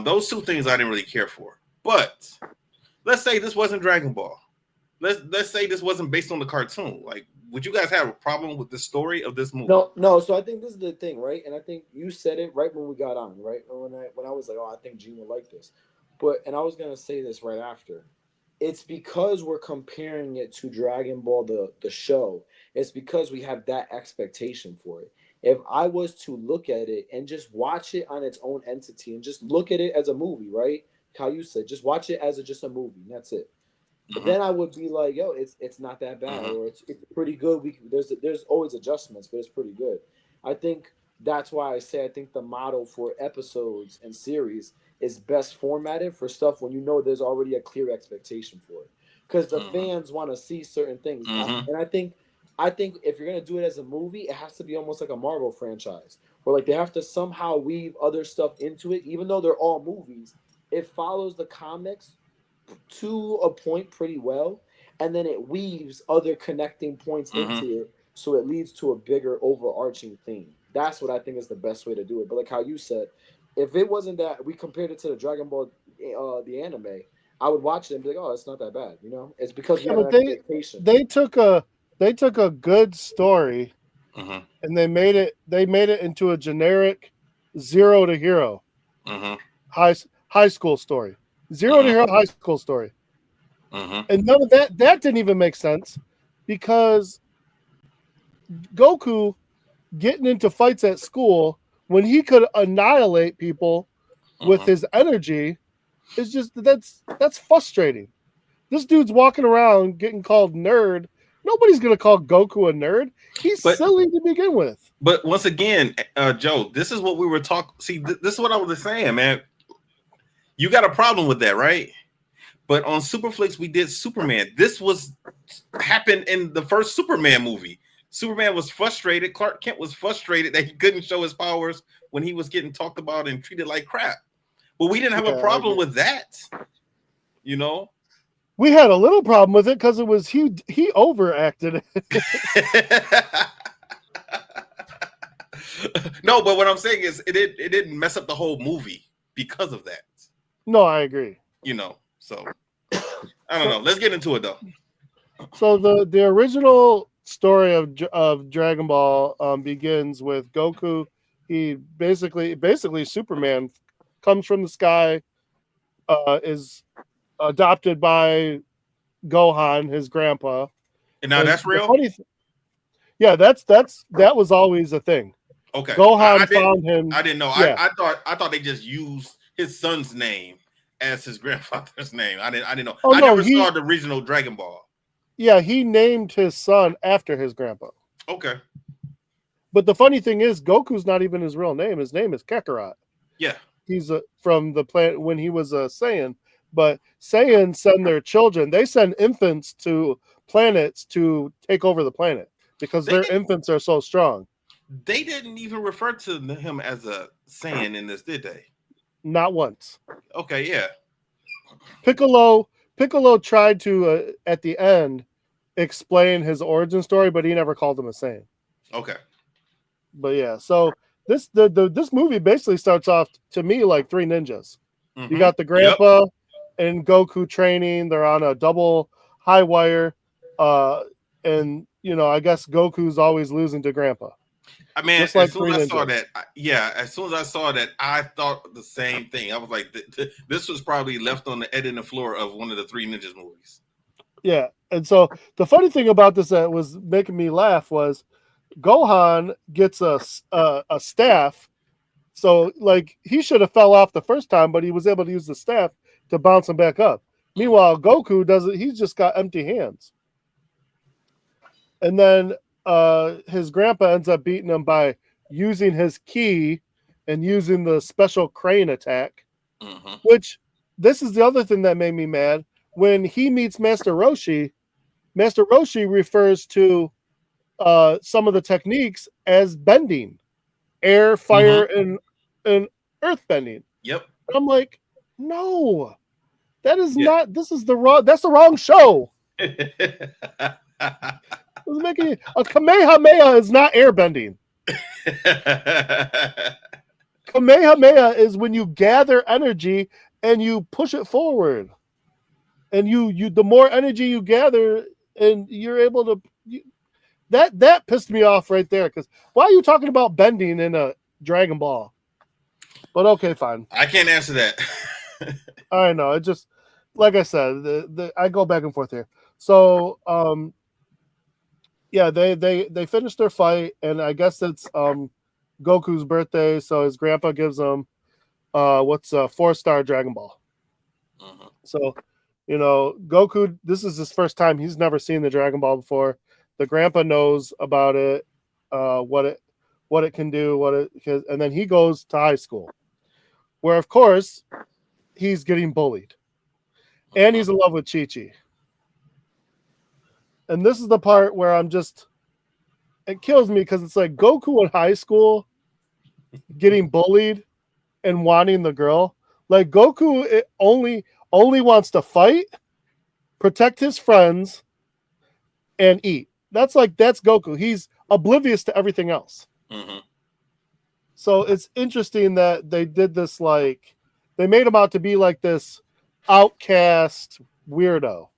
Speaker 2: Those two things I didn't really care for. But let's say this wasn't Dragon Ball. Let's say this wasn't based on the cartoon. Like, would you guys have a problem with the story of this movie?
Speaker 3: No. So I think this is the thing, right? And I think you said it right when we got on, right? When I was like, oh, I think Gene would like this, and I was gonna say this right after. It's because we're comparing it to Dragon Ball the show. It's because we have that expectation for it. If I was to look at it and just watch it on its own entity and just look at it as a movie, right? How you said, just watch it as just a movie. And that's it.
Speaker 2: Mm-hmm.
Speaker 3: Then I would be like, yo, it's not that bad,
Speaker 2: Mm-hmm.
Speaker 3: or it's pretty good. There's always adjustments, but it's pretty good. I think that's why I say I think the model for episodes and series is best formatted for stuff when you know there's already a clear expectation for it, because the fans want to see certain things, and I think if you're gonna do it as a movie, it has to be almost like a Marvel franchise, where like they have to somehow weave other stuff into it, even though they're all movies. It follows the comics to a point pretty well, and then it weaves other connecting points into it, so it leads to a bigger overarching theme. That's what I think is the best way to do it. But like how you said, if it wasn't that we compared it to the Dragon Ball, the anime, I would watch it and be like, oh, it's not that bad. You know, it's because we
Speaker 4: Yeah,
Speaker 3: had
Speaker 4: but
Speaker 3: an expectation.
Speaker 4: they took a good story
Speaker 2: Mm-hmm.
Speaker 4: and they made it into a generic zero to hero
Speaker 2: Mm-hmm.
Speaker 4: high school story. Zero to hero high school story.
Speaker 2: Mm-hmm.
Speaker 4: And none of that didn't even make sense because Goku getting into fights at school when he could annihilate people with his energy is just that's frustrating. This dude's walking around getting called nerd. Nobody's gonna call Goku a nerd. He's silly to begin with.
Speaker 2: But once again, Joe, this is what we were talking. See, this is what I was saying, man. You got a problem with that, right? But on Superflix, we did Superman. This happened in the first Superman movie. Superman was frustrated. Clark Kent was frustrated that he couldn't show his powers when he was getting talked about and treated like crap. But we didn't have a problem with that. You know?
Speaker 4: We had a little problem with it because it was he overacted it.
Speaker 2: No, but what I'm saying is it didn't mess up the whole movie because of that.
Speaker 4: No, I agree.
Speaker 2: You know, so I don't know. Let's get into it though.
Speaker 4: So the original story of Dragon Ball begins with Goku. He basically Superman comes from the sky, is adopted by Gohan, his grandpa.
Speaker 2: And now that's real?
Speaker 4: Yeah, that was always a thing.
Speaker 2: Okay.
Speaker 4: Gohan found him.
Speaker 2: I didn't know.
Speaker 4: Yeah.
Speaker 2: I thought they just used his son's name as his grandfather's name. I didn't know.
Speaker 4: Oh,
Speaker 2: I never saw the original Dragon Ball.
Speaker 4: Yeah, he named his son after his grandpa.
Speaker 2: Okay.
Speaker 4: But the funny thing is, Goku's not even his real name. His name is Kakarot.
Speaker 2: Yeah.
Speaker 4: He's from the planet when he was a Saiyan. But Saiyans send their children. They send infants to planets to take over the planet because their infants are so strong.
Speaker 2: They didn't even refer to him as a Saiyan in this, did they?
Speaker 4: Not once.
Speaker 2: Okay, yeah.
Speaker 4: Piccolo tried to at the end explain his origin story, but he never called him a Saiyan.
Speaker 2: Okay.
Speaker 4: But yeah, so this movie basically starts off to me like Three Ninjas.
Speaker 2: Mm-hmm.
Speaker 4: You got the grandpa and Goku training. They're on a double high wire, and I guess Goku's always losing to grandpa.
Speaker 2: I mean,
Speaker 4: just like
Speaker 2: as soon as I saw that, as soon as I saw that, I thought the same thing. I was like, this was probably left on the editing floor of one of the Three Ninjas movies.
Speaker 4: Yeah, and so the funny thing about this that was making me laugh was Gohan gets a staff. So like he should have fell off the first time, but he was able to use the staff to bounce him back up. Meanwhile, Goku doesn't. He's just got empty hands. And then his grandpa ends up beating him by using his ki and using the special crane attack.
Speaker 2: Mm-hmm.
Speaker 4: Which this is the other thing that made me mad. When he meets Master Roshi refers to some of the techniques as bending, air, fire, and earth bending.
Speaker 2: Yep.
Speaker 4: And I'm like, no, that is not. This is that's the wrong show. Making a Kamehameha is not air bending. Kamehameha is when you gather energy and you push it forward. And you the more energy you gather, and you're able to that pissed me off right there, because why are you talking about bending in a Dragon Ball? But okay, fine.
Speaker 2: I can't answer that.
Speaker 4: I know. It just, like I said, I go back and forth here. So yeah, they finished their fight, and I guess it's Goku's birthday, so his grandpa gives him what's a 4-star Dragon Ball.
Speaker 2: Mm-hmm.
Speaker 4: So Goku, this is his first time. He's never seen the Dragon Ball before. The grandpa knows about it, what it can do, and then he goes to high school, where of course he's getting bullied, and he's in love with Chi-Chi. And this is the part where it kills me, because it's like Goku in high school getting bullied and wanting the girl. Like Goku only wants to fight, protect his friends, and eat. That's Goku. He's oblivious to everything else.
Speaker 2: Mm-hmm.
Speaker 4: So it's interesting that they did this, like they made him out to be like this outcast weirdo.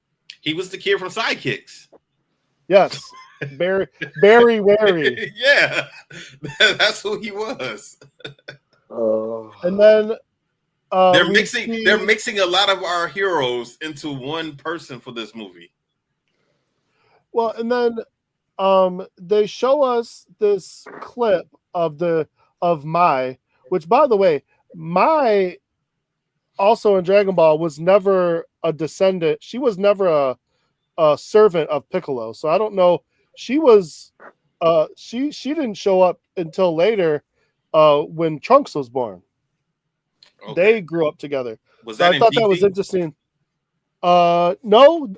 Speaker 2: He was the kid from Sidekicks.
Speaker 4: Yes. Barry Wary.
Speaker 2: Yeah. That's who he was.
Speaker 4: And then
Speaker 2: they're mixing a lot of our heroes into one person for this movie.
Speaker 4: Well, and then they show us this clip of Mai, which, by the way, Mai also in Dragon Ball was never a descendant. She was never a servant of Piccolo. So I don't know. She was she didn't show up until later when Trunks was born. Okay. They grew up together. I thought that was interesting. No,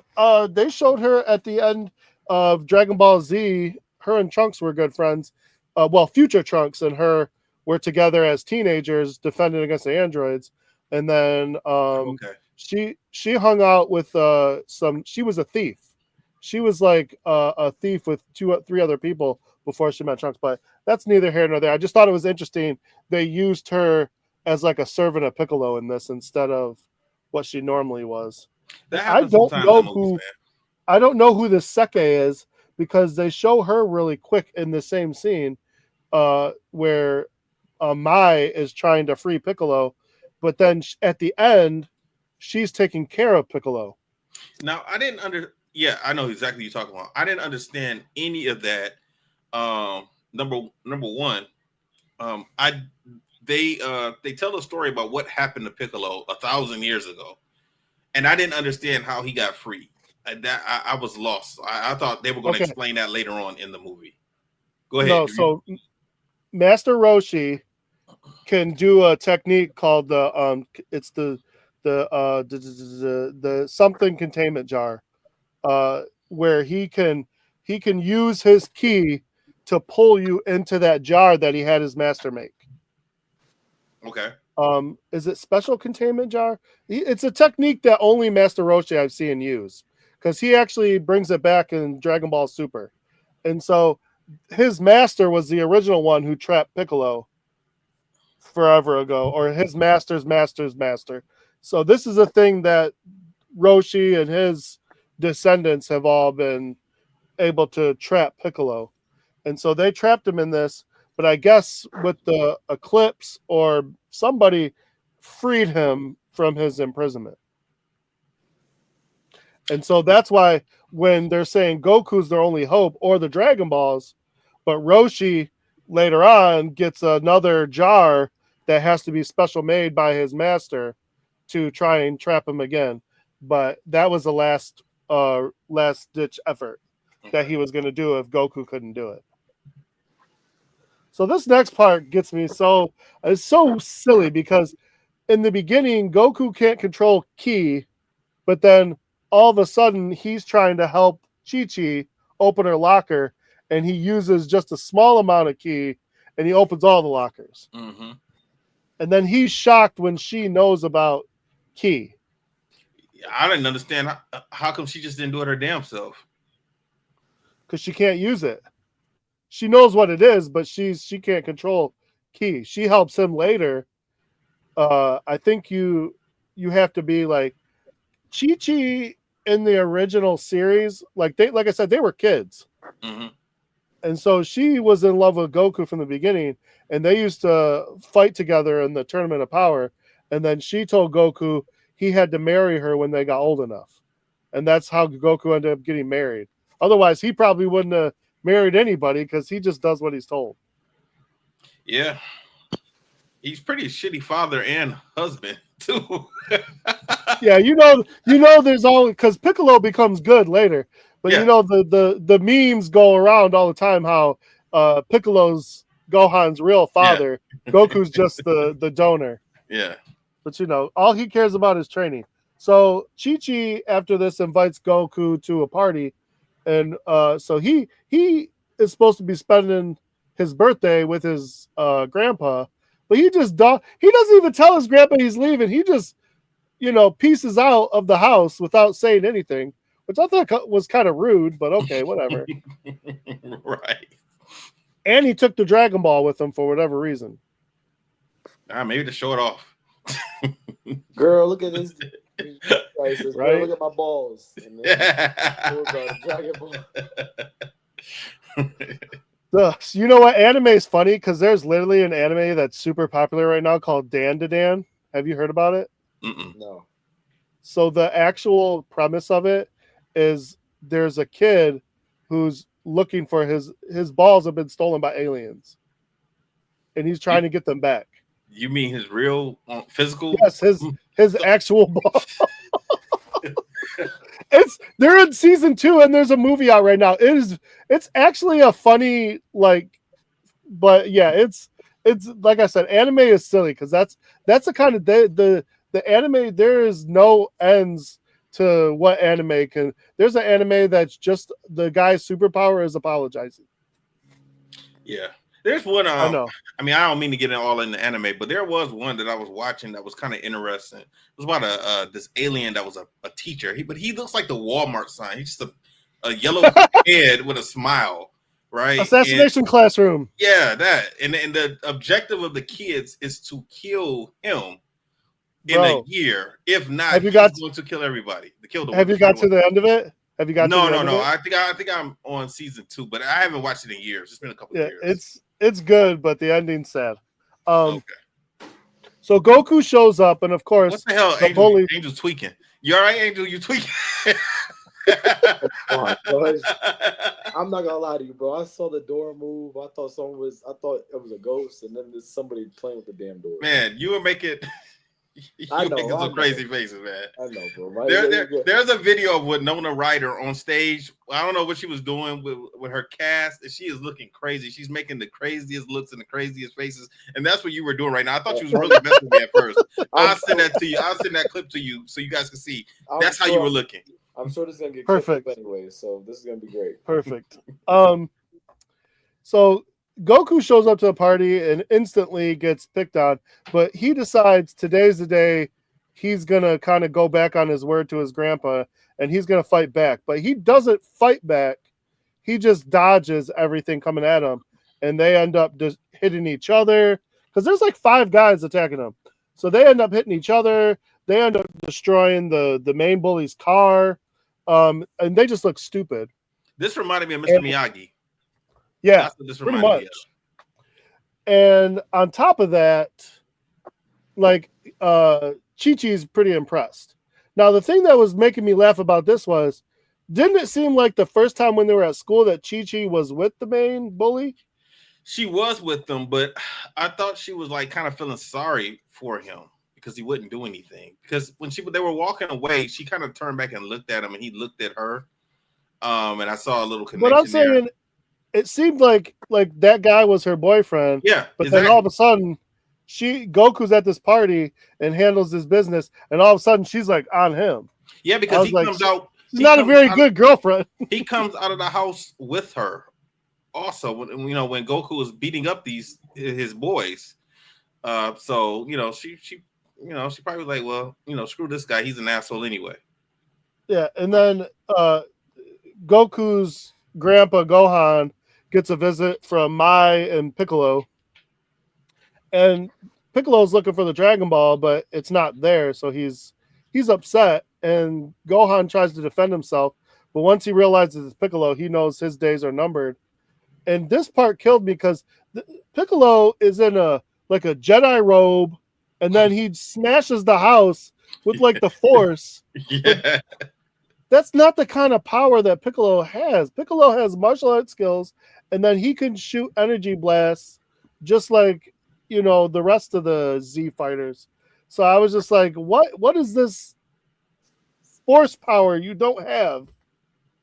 Speaker 4: they showed her at the end of Dragon Ball Z. Her and Trunks were good friends. Future Trunks and her were together as teenagers defending against the androids. And then she hung out with she was a thief. She was like a thief with 3 other people before she met Trunks. But that's neither here nor there. I just thought it was interesting. They used her as like a servant of Piccolo in this instead of what she normally was. I don't know who this Seke is, because they show her really quick in the same scene where Mai is trying to free Piccolo, but then at the end she's taking care of Piccolo.
Speaker 2: Now I know exactly what you're talking about. I didn't understand any of that. Number one, they tell a story about what happened to Piccolo 1,000 years ago, and I didn't understand how he got free. I was lost. I thought they were going to explain that later on in the movie. Go ahead.
Speaker 4: No, so Master Roshi can do a technique called it's the the something containment jar, where he can use his ki to pull you into that jar that he had his master make.
Speaker 2: Okay.
Speaker 4: Is it special containment jar? It's a technique that only Master Roshi I've seen use, because he actually brings it back in Dragon Ball Super. And so his master was the original one who trapped Piccolo forever ago, or his master's master's master. So this is a thing that Roshi and his descendants have all been able to trap Piccolo. And so they trapped him in this, but I guess with the eclipse or somebody freed him from his imprisonment. And so that's why when they're saying Goku's their only hope or the Dragon Balls, but Roshi later on gets another jar that has to be special made by his master to try and trap him again. But that was the last ditch effort that he was going to do if Goku couldn't do it. So this next part gets me it's so silly, because in the beginning Goku can't control ki, but then all of a sudden he's trying to help Chi-Chi open her locker, and he uses just a small amount of ki and he opens all the lockers.
Speaker 2: Mm-hmm.
Speaker 4: And then he's shocked when she knows about ki.
Speaker 2: I didn't understand how come she just didn't do it her damn self.
Speaker 4: Because she can't use it. She knows what it is, but she can't control ki. She helps him later. I think you have to be like Chi-Chi in the original series. Like I said, they were kids.
Speaker 2: Mm-hmm.
Speaker 4: And so she was in love with Goku from the beginning, and they used to fight together in the Tournament of Power. And then she told Goku he had to marry her when they got old enough. And that's how Goku ended up getting married. Otherwise, he probably wouldn't have married anybody, because he just does what he's told.
Speaker 2: Yeah. He's pretty shitty father and husband, too.
Speaker 4: Yeah, there's all, because Piccolo becomes good later. But
Speaker 2: Yeah.
Speaker 4: The memes go around all the time how Piccolo's Gohan's real father, Goku's just the donor.
Speaker 2: Yeah.
Speaker 4: But all he cares about is training. So Chi-Chi after this invites Goku to a party, and so he is supposed to be spending his birthday with his grandpa, but he doesn't even tell his grandpa he's leaving. He just pieces out of the house without saying anything, which I thought was kind of rude, but okay, whatever.
Speaker 2: Right.
Speaker 4: And he took the Dragon Ball with him for whatever reason.
Speaker 2: Maybe to show it off.
Speaker 3: Girl, look at this.
Speaker 4: Right?
Speaker 3: Girl, look at my balls. And then Dragon Ball.
Speaker 4: You know what? Anime is funny, because there's literally an anime that's super popular right now called Dan to Dan. Have you heard about it?
Speaker 2: Mm-mm.
Speaker 3: No.
Speaker 4: So the actual premise of it is there's a kid who's looking for his balls have been stolen by aliens, and he's trying to get them back.
Speaker 2: You mean his real physical?
Speaker 4: Yes, his actual ball. They're in season 2, and there's a movie out right now. It's actually a funny, but yeah, it's like I said, anime is silly, because that's the kind of the anime. There is no ends to what anime can. There's an anime that's just the guy's superpower is apologizing.
Speaker 2: Yeah. There's one.
Speaker 4: I know.
Speaker 2: I mean, I don't mean to get all into anime, but there was one that I was watching that was kind of interesting. It was about this alien that was a teacher. But he looks like the Walmart sign. He's just a yellow head with a smile, right?
Speaker 4: Assassination Classroom.
Speaker 2: Yeah, that. And the objective of the kids is to kill him in a year. If not, he's going to kill everybody.
Speaker 4: Have you got to the end of it? Have you got?
Speaker 2: No. I think I'm on season 2, but I haven't watched it in years. It's been a couple of years.
Speaker 4: It's good, but the ending's sad.
Speaker 2: Okay.
Speaker 4: So Goku shows up, and of course,
Speaker 2: what the hell? Angel's tweaking. You all right, Angel? You tweaking?
Speaker 3: I'm not gonna lie to you, bro. I saw the door move. I thought it was a ghost, and then there's somebody playing with the damn door.
Speaker 2: Man, you were making
Speaker 3: I
Speaker 2: You
Speaker 3: know,
Speaker 2: making
Speaker 3: I
Speaker 2: some
Speaker 3: know.
Speaker 2: crazy faces, man.
Speaker 3: I know, bro. My-
Speaker 2: There's a video of Winona Ryder on stage. I don't know what she was doing with her cast, and she is looking crazy. She's making the craziest looks and the craziest faces, and that's what you were doing right now. I thought you was really messing with me at first. I'll send that to you. I'll send that clip to you so you guys can see. That's how you were looking.
Speaker 3: I'm sure this is gonna get
Speaker 4: Perfect.
Speaker 3: clipped up anyway, so this is gonna be great.
Speaker 4: Perfect. So Goku shows up to a party and instantly gets picked on, but he decides today's the day he's gonna kind of go back on his word to his grandpa and he's gonna fight back. But he doesn't fight back. He just dodges everything coming at him, and they end up just hitting each other because there's like 5 guys attacking him. So they end up hitting each other. They end up destroying the main bully's car, and they just look stupid.
Speaker 2: This reminded me of Mr. Miyagi.
Speaker 4: Yeah,
Speaker 2: That's what this
Speaker 4: pretty
Speaker 2: reminded me
Speaker 4: much. And on top of that, like Chi-Chi's pretty impressed. Now, the thing that was making me laugh about this was, didn't it seem like the first time when they were at school that Chi-Chi was with the main bully?
Speaker 2: She was with them, but I thought she was like kind of feeling sorry for him because he wouldn't do anything. Because when they were walking away, she kind of turned back and looked at him, and he looked at her. And I saw a little connection.
Speaker 4: But I'm saying it seemed like that guy was her boyfriend.
Speaker 2: Yeah,
Speaker 4: but
Speaker 2: exactly.
Speaker 4: then all of a sudden, Goku's at this party and handles his business, and all of a sudden she's like on him.
Speaker 2: Yeah, because he comes out.
Speaker 4: She's not a very good girlfriend.
Speaker 2: He comes out of the house with her. Also, when Goku was beating up his boys, so she probably was like, well, screw this guy, he's an asshole anyway.
Speaker 4: Yeah, and then Goku's grandpa Gohan gets a visit from Mai and Piccolo, and Piccolo's looking for the Dragon Ball, but it's not there, so he's upset, and Gohan tries to defend himself, but once he realizes it's Piccolo, he knows his days are numbered. And this part killed me because Piccolo is in a Jedi robe, and then he smashes the house with like the Force.
Speaker 2: Yeah.
Speaker 4: That's not the kind of power that Piccolo has. Piccolo has martial arts skills, and then he can shoot energy blasts just like the rest of the Z fighters. So I was just like, what is this Force power you don't have?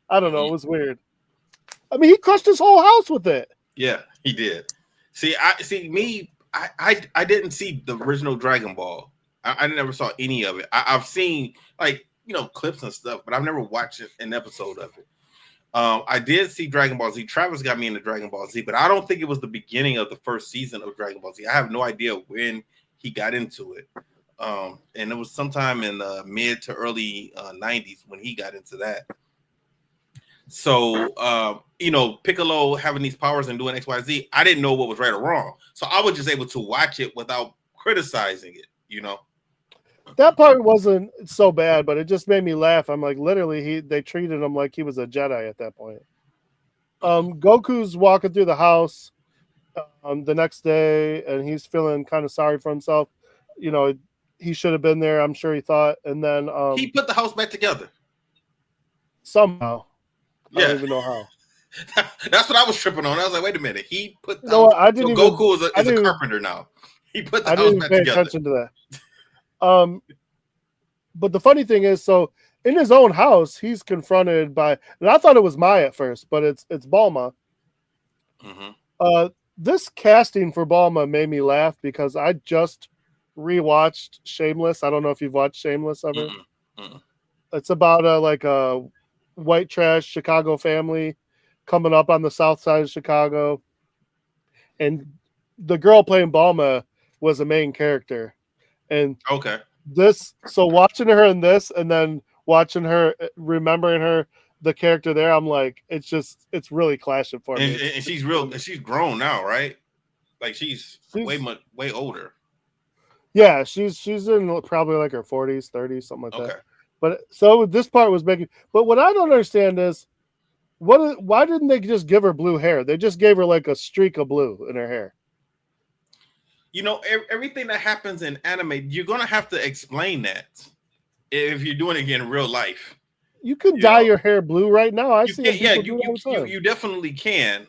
Speaker 4: I don't know. It was weird. I mean, he crushed his whole house with it.
Speaker 2: Yeah, he did. I didn't see the original Dragon Ball. I never saw any of it. I've seen clips and stuff, but I've never watched an episode of it. I did see Dragon Ball Z. Travis got me into Dragon Ball Z, but I don't think it was the beginning of the first season of Dragon Ball Z. I have no idea when he got into it. And it was sometime in the mid to early 90s when he got into that. So, Piccolo having these powers and doing X, Y, Z, I didn't know what was right or wrong. So I was just able to watch it without criticizing it,
Speaker 4: That part wasn't so bad, but it just made me laugh. I'm like, literally, they treated him like he was a Jedi at that point. Goku's walking through the house the next day, and he's feeling kind of sorry for himself. He should have been there, I'm sure he thought. And then
Speaker 2: he put the house back together.
Speaker 4: Somehow.
Speaker 2: Yeah.
Speaker 4: I don't even know how.
Speaker 2: That's what I was tripping on. I was like, wait a minute. He put the
Speaker 4: house.
Speaker 2: Goku is a carpenter now. He put the house back together. I didn't pay
Speaker 4: attention to that. But the funny thing is, so in his own house, he's confronted by, and I thought it was Mai at first, but it's Bulma.
Speaker 2: Mm-hmm.
Speaker 4: This casting for Bulma made me laugh because I just rewatched Shameless. I don't know if you've watched Shameless ever.
Speaker 2: Mm-hmm.
Speaker 4: It's about a white trash Chicago family coming up on the south side of Chicago, and the girl playing Bulma was a main character. And
Speaker 2: okay.
Speaker 4: So watching her in this and then watching her, remembering her, the character there, I'm like, it's really clashing for me.
Speaker 2: And she's grown now, right? Like she's way older.
Speaker 4: Yeah, she's in probably like her 40s, 30s, something like that.
Speaker 2: Okay.
Speaker 4: But so this part was making, but what I don't understand is why didn't they just give her blue hair? They just gave her like a streak of blue in her hair.
Speaker 2: Everything that happens in anime, you're gonna have to explain that if you're doing it in real life.
Speaker 4: You can dye your hair blue right now.
Speaker 2: You definitely can.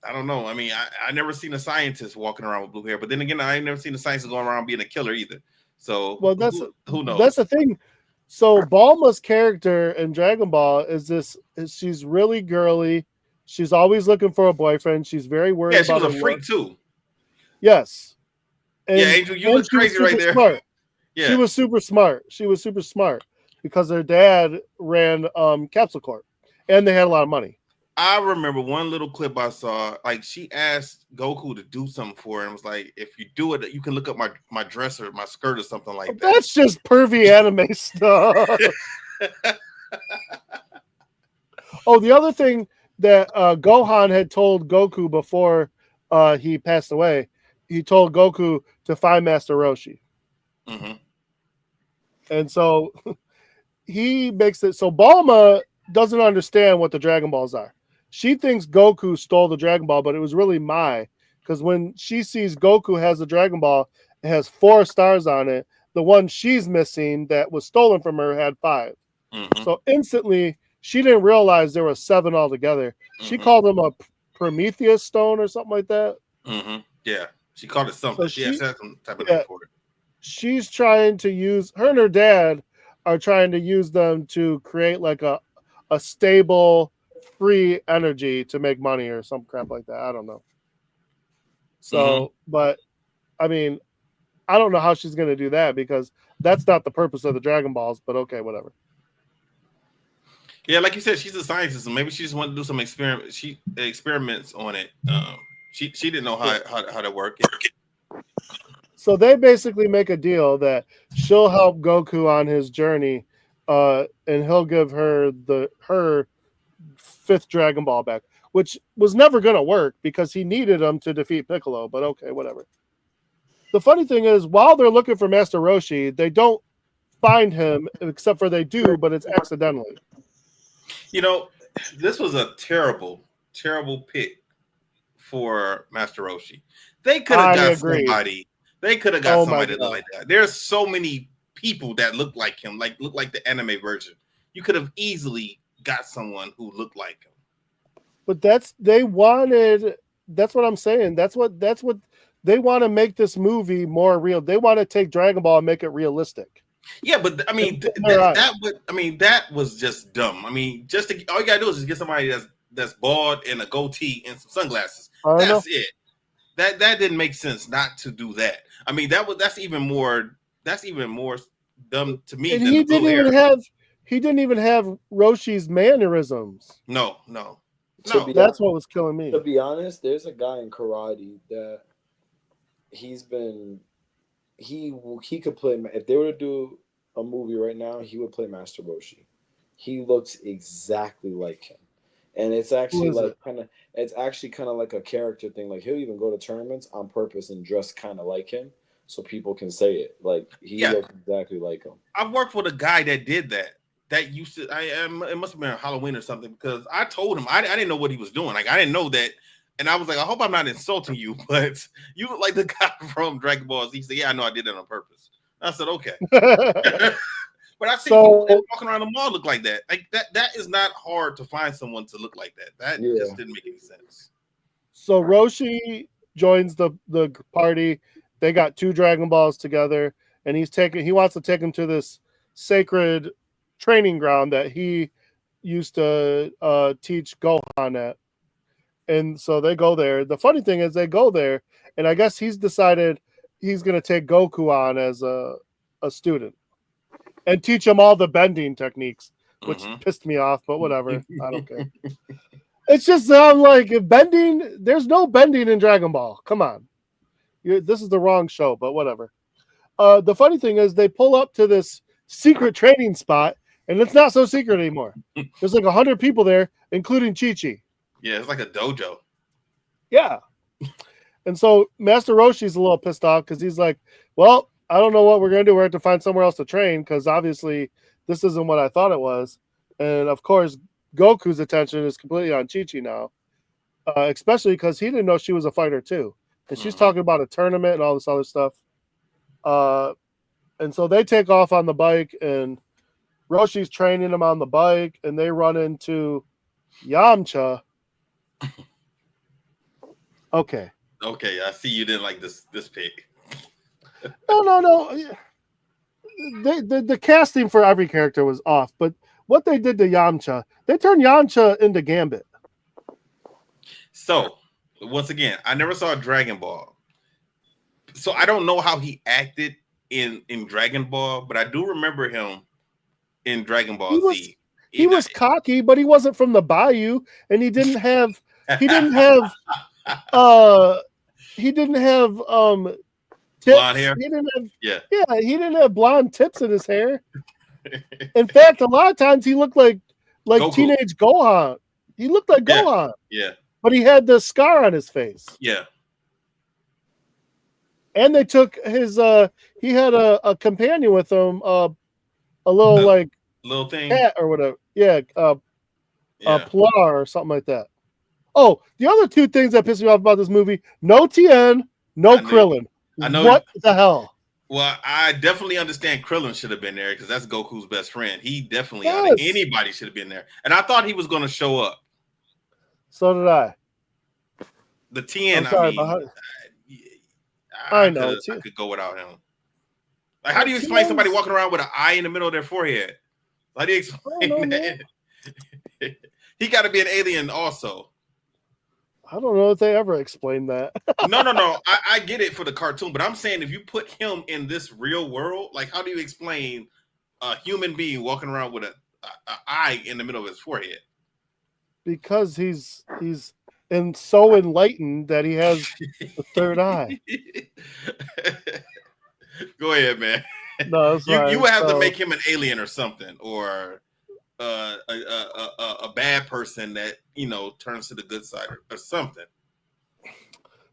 Speaker 2: I don't know. I mean, I never seen a scientist walking around with blue hair, but then again, I ain't never seen a scientist going around being a killer either. So
Speaker 4: Well,
Speaker 2: who knows?
Speaker 4: that's the thing. So Bulma's character in Dragon Ball she's really girly. She's always looking for a boyfriend. She's very worried
Speaker 2: Yeah, she
Speaker 4: about
Speaker 2: was a
Speaker 4: her
Speaker 2: freak
Speaker 4: look.
Speaker 2: too.
Speaker 4: Yes. And,
Speaker 2: Yeah, Angel, you look
Speaker 4: she was
Speaker 2: crazy right
Speaker 4: super
Speaker 2: there.
Speaker 4: smart.
Speaker 2: Yeah,
Speaker 4: She was super smart. She was super smart because her dad ran Capsule Corp, and they had a lot of money.
Speaker 2: I remember one little clip I saw. Like she asked Goku to do something for her, and was like, "If you do it, you can look up my dress or my skirt or something like that."
Speaker 4: That's just pervy anime stuff. Oh, the other thing that Gohan had told Goku before he passed away, he told Goku to find Master Roshi.
Speaker 2: Mm-hmm.
Speaker 4: And so he makes it so Bulma doesn't understand what the Dragon Balls are. She thinks Goku stole the Dragon Ball, but it was really Mai. Because when she sees Goku has the Dragon Ball, it has 4 stars on it. The one she's missing that was stolen from her had 5.
Speaker 2: Mm-hmm.
Speaker 4: So instantly, she didn't realize there were 7 altogether. She called them a Prometheus stone or something like that.
Speaker 2: Mm-hmm. Yeah, she called it something.
Speaker 4: So
Speaker 2: She had some type of
Speaker 4: yeah,
Speaker 2: name for it.
Speaker 4: she's trying to use her and her dad are trying to use them to create like a stable, free energy to make money or some crap like that. I don't know. So, but I mean, I don't know how she's going to do that because that's not the purpose of the Dragon Balls. But okay, whatever.
Speaker 2: Yeah, like you said, she's a scientist, so maybe she just wanted to do some experiments on it. She didn't know how to work it.
Speaker 4: So they basically make a deal that she'll help Goku on his journey, and he'll give her her 5th Dragon Ball back, which was never going to work because he needed them to defeat Piccolo. But okay, whatever. The funny thing is, while they're looking for Master Roshi, they don't find him, except for they do, but it's accidentally.
Speaker 2: You know, this was a terrible pick for Master Roshi. They could have got somebody. They could have got somebody that looked like that. There's so many people that look like him, look like the anime version. You could have easily got someone who looked like him.
Speaker 4: But that's what I'm saying. That's what they want to make this movie more real. They want to take Dragon Ball and make it realistic.
Speaker 2: Yeah, but I mean that was just dumb. I mean, all you gotta do is just get somebody that's bald and a goatee and some sunglasses. That's it. That didn't make sense not to do that. I mean, that's even more dumb to me.
Speaker 4: And he didn't even have Roshi's mannerisms.
Speaker 2: No.
Speaker 4: That's what was killing me.
Speaker 3: To be honest, there's a guy in karate that he could play. If they were to do a movie right now, he would play Master Roshi. He looks exactly like him, and it's actually kind of like a character thing. Like he'll even go to tournaments on purpose and dress kind of like him, so people can say it. Like he looks exactly like him.
Speaker 2: I've worked with a guy that did that. That used to. It must have been Halloween or something because I told him I didn't know what he was doing. Like I didn't know that. And I was like, I hope I'm not insulting you, but you look like the guy from Dragon Ball Z. He said, yeah, I know I did that on purpose. I said, okay. But I see people walking around the mall look like that. Like that is not hard to find someone to look like that. That just didn't make any sense.
Speaker 4: So Roshi joins the party. They got 2 Dragon Balls together, and he wants to take him to this sacred training ground that he used to teach Gohan at. And so they go there. The funny thing is they go there, and I guess he's decided he's going to take Goku on as a student and teach him all the bending techniques, which pissed me off, but whatever. I don't care. It's just, I'm like, bending, there's no bending in Dragon Ball. Come on. This is the wrong show, but whatever. The funny thing is they pull up to this secret training spot, and it's not so secret anymore. There's like 100 people there, including Chi-Chi.
Speaker 2: Yeah, it's like a dojo.
Speaker 4: Yeah. And so Master Roshi's a little pissed off because he's like, well, I don't know what we're going to do. We're going to have to find somewhere else to train because obviously this isn't what I thought it was. And of course, Goku's attention is completely on Chi-Chi now, especially because he didn't know she was a fighter too. And she's talking about a tournament and all this other stuff. And so they take off on the bike, and Roshi's training him on the bike, and they run into Yamcha. Okay.
Speaker 2: Okay, I see you didn't like this pick.
Speaker 4: No. The casting for every character was off, but what they did to Yamcha, they turned Yamcha into Gambit.
Speaker 2: So, once again, I never saw Dragon Ball. So I don't know how he acted in Dragon Ball, but I do remember him in Dragon Ball Z.
Speaker 4: He was cocky, but he wasn't from the Bayou, and he didn't have tips.
Speaker 2: Blonde hair.
Speaker 4: He didn't have
Speaker 2: Yeah.
Speaker 4: he didn't have blonde tips in his hair. In fact, a lot of times he looked like
Speaker 2: Goku.
Speaker 4: teenage Gohan. He looked like Gohan.
Speaker 2: Yeah.
Speaker 4: But he had the scar on his face.
Speaker 2: Yeah.
Speaker 4: And they took his he had a companion with him, a little
Speaker 2: little thing,
Speaker 4: cat or whatever. Yeah, Plar or something like that. Oh, the other two things that pissed me off about this movie: no Tien, no Krillin.
Speaker 2: I know
Speaker 4: what the hell.
Speaker 2: Well, I definitely understand Krillin should have been there because that's Goku's best friend. He definitely out of anybody should have been there, and I thought he was going to show up.
Speaker 4: So did I.
Speaker 2: The Tien,
Speaker 4: I know.
Speaker 2: I could go without him. Like, how do you explain somebody walking around with an eye in the middle of their forehead? How do you explain that? He got to be an alien also.
Speaker 4: I don't know if they ever explained that.
Speaker 2: No. I get it for the cartoon, but I'm saying if you put him in this real world, like, how do you explain a human being walking around with an eye in the middle of his forehead?
Speaker 4: Because he's so enlightened that he has the third eye.
Speaker 2: Go ahead, man.
Speaker 4: No,
Speaker 2: you would have to make him an alien or something, or a bad person that turns to the good side or something.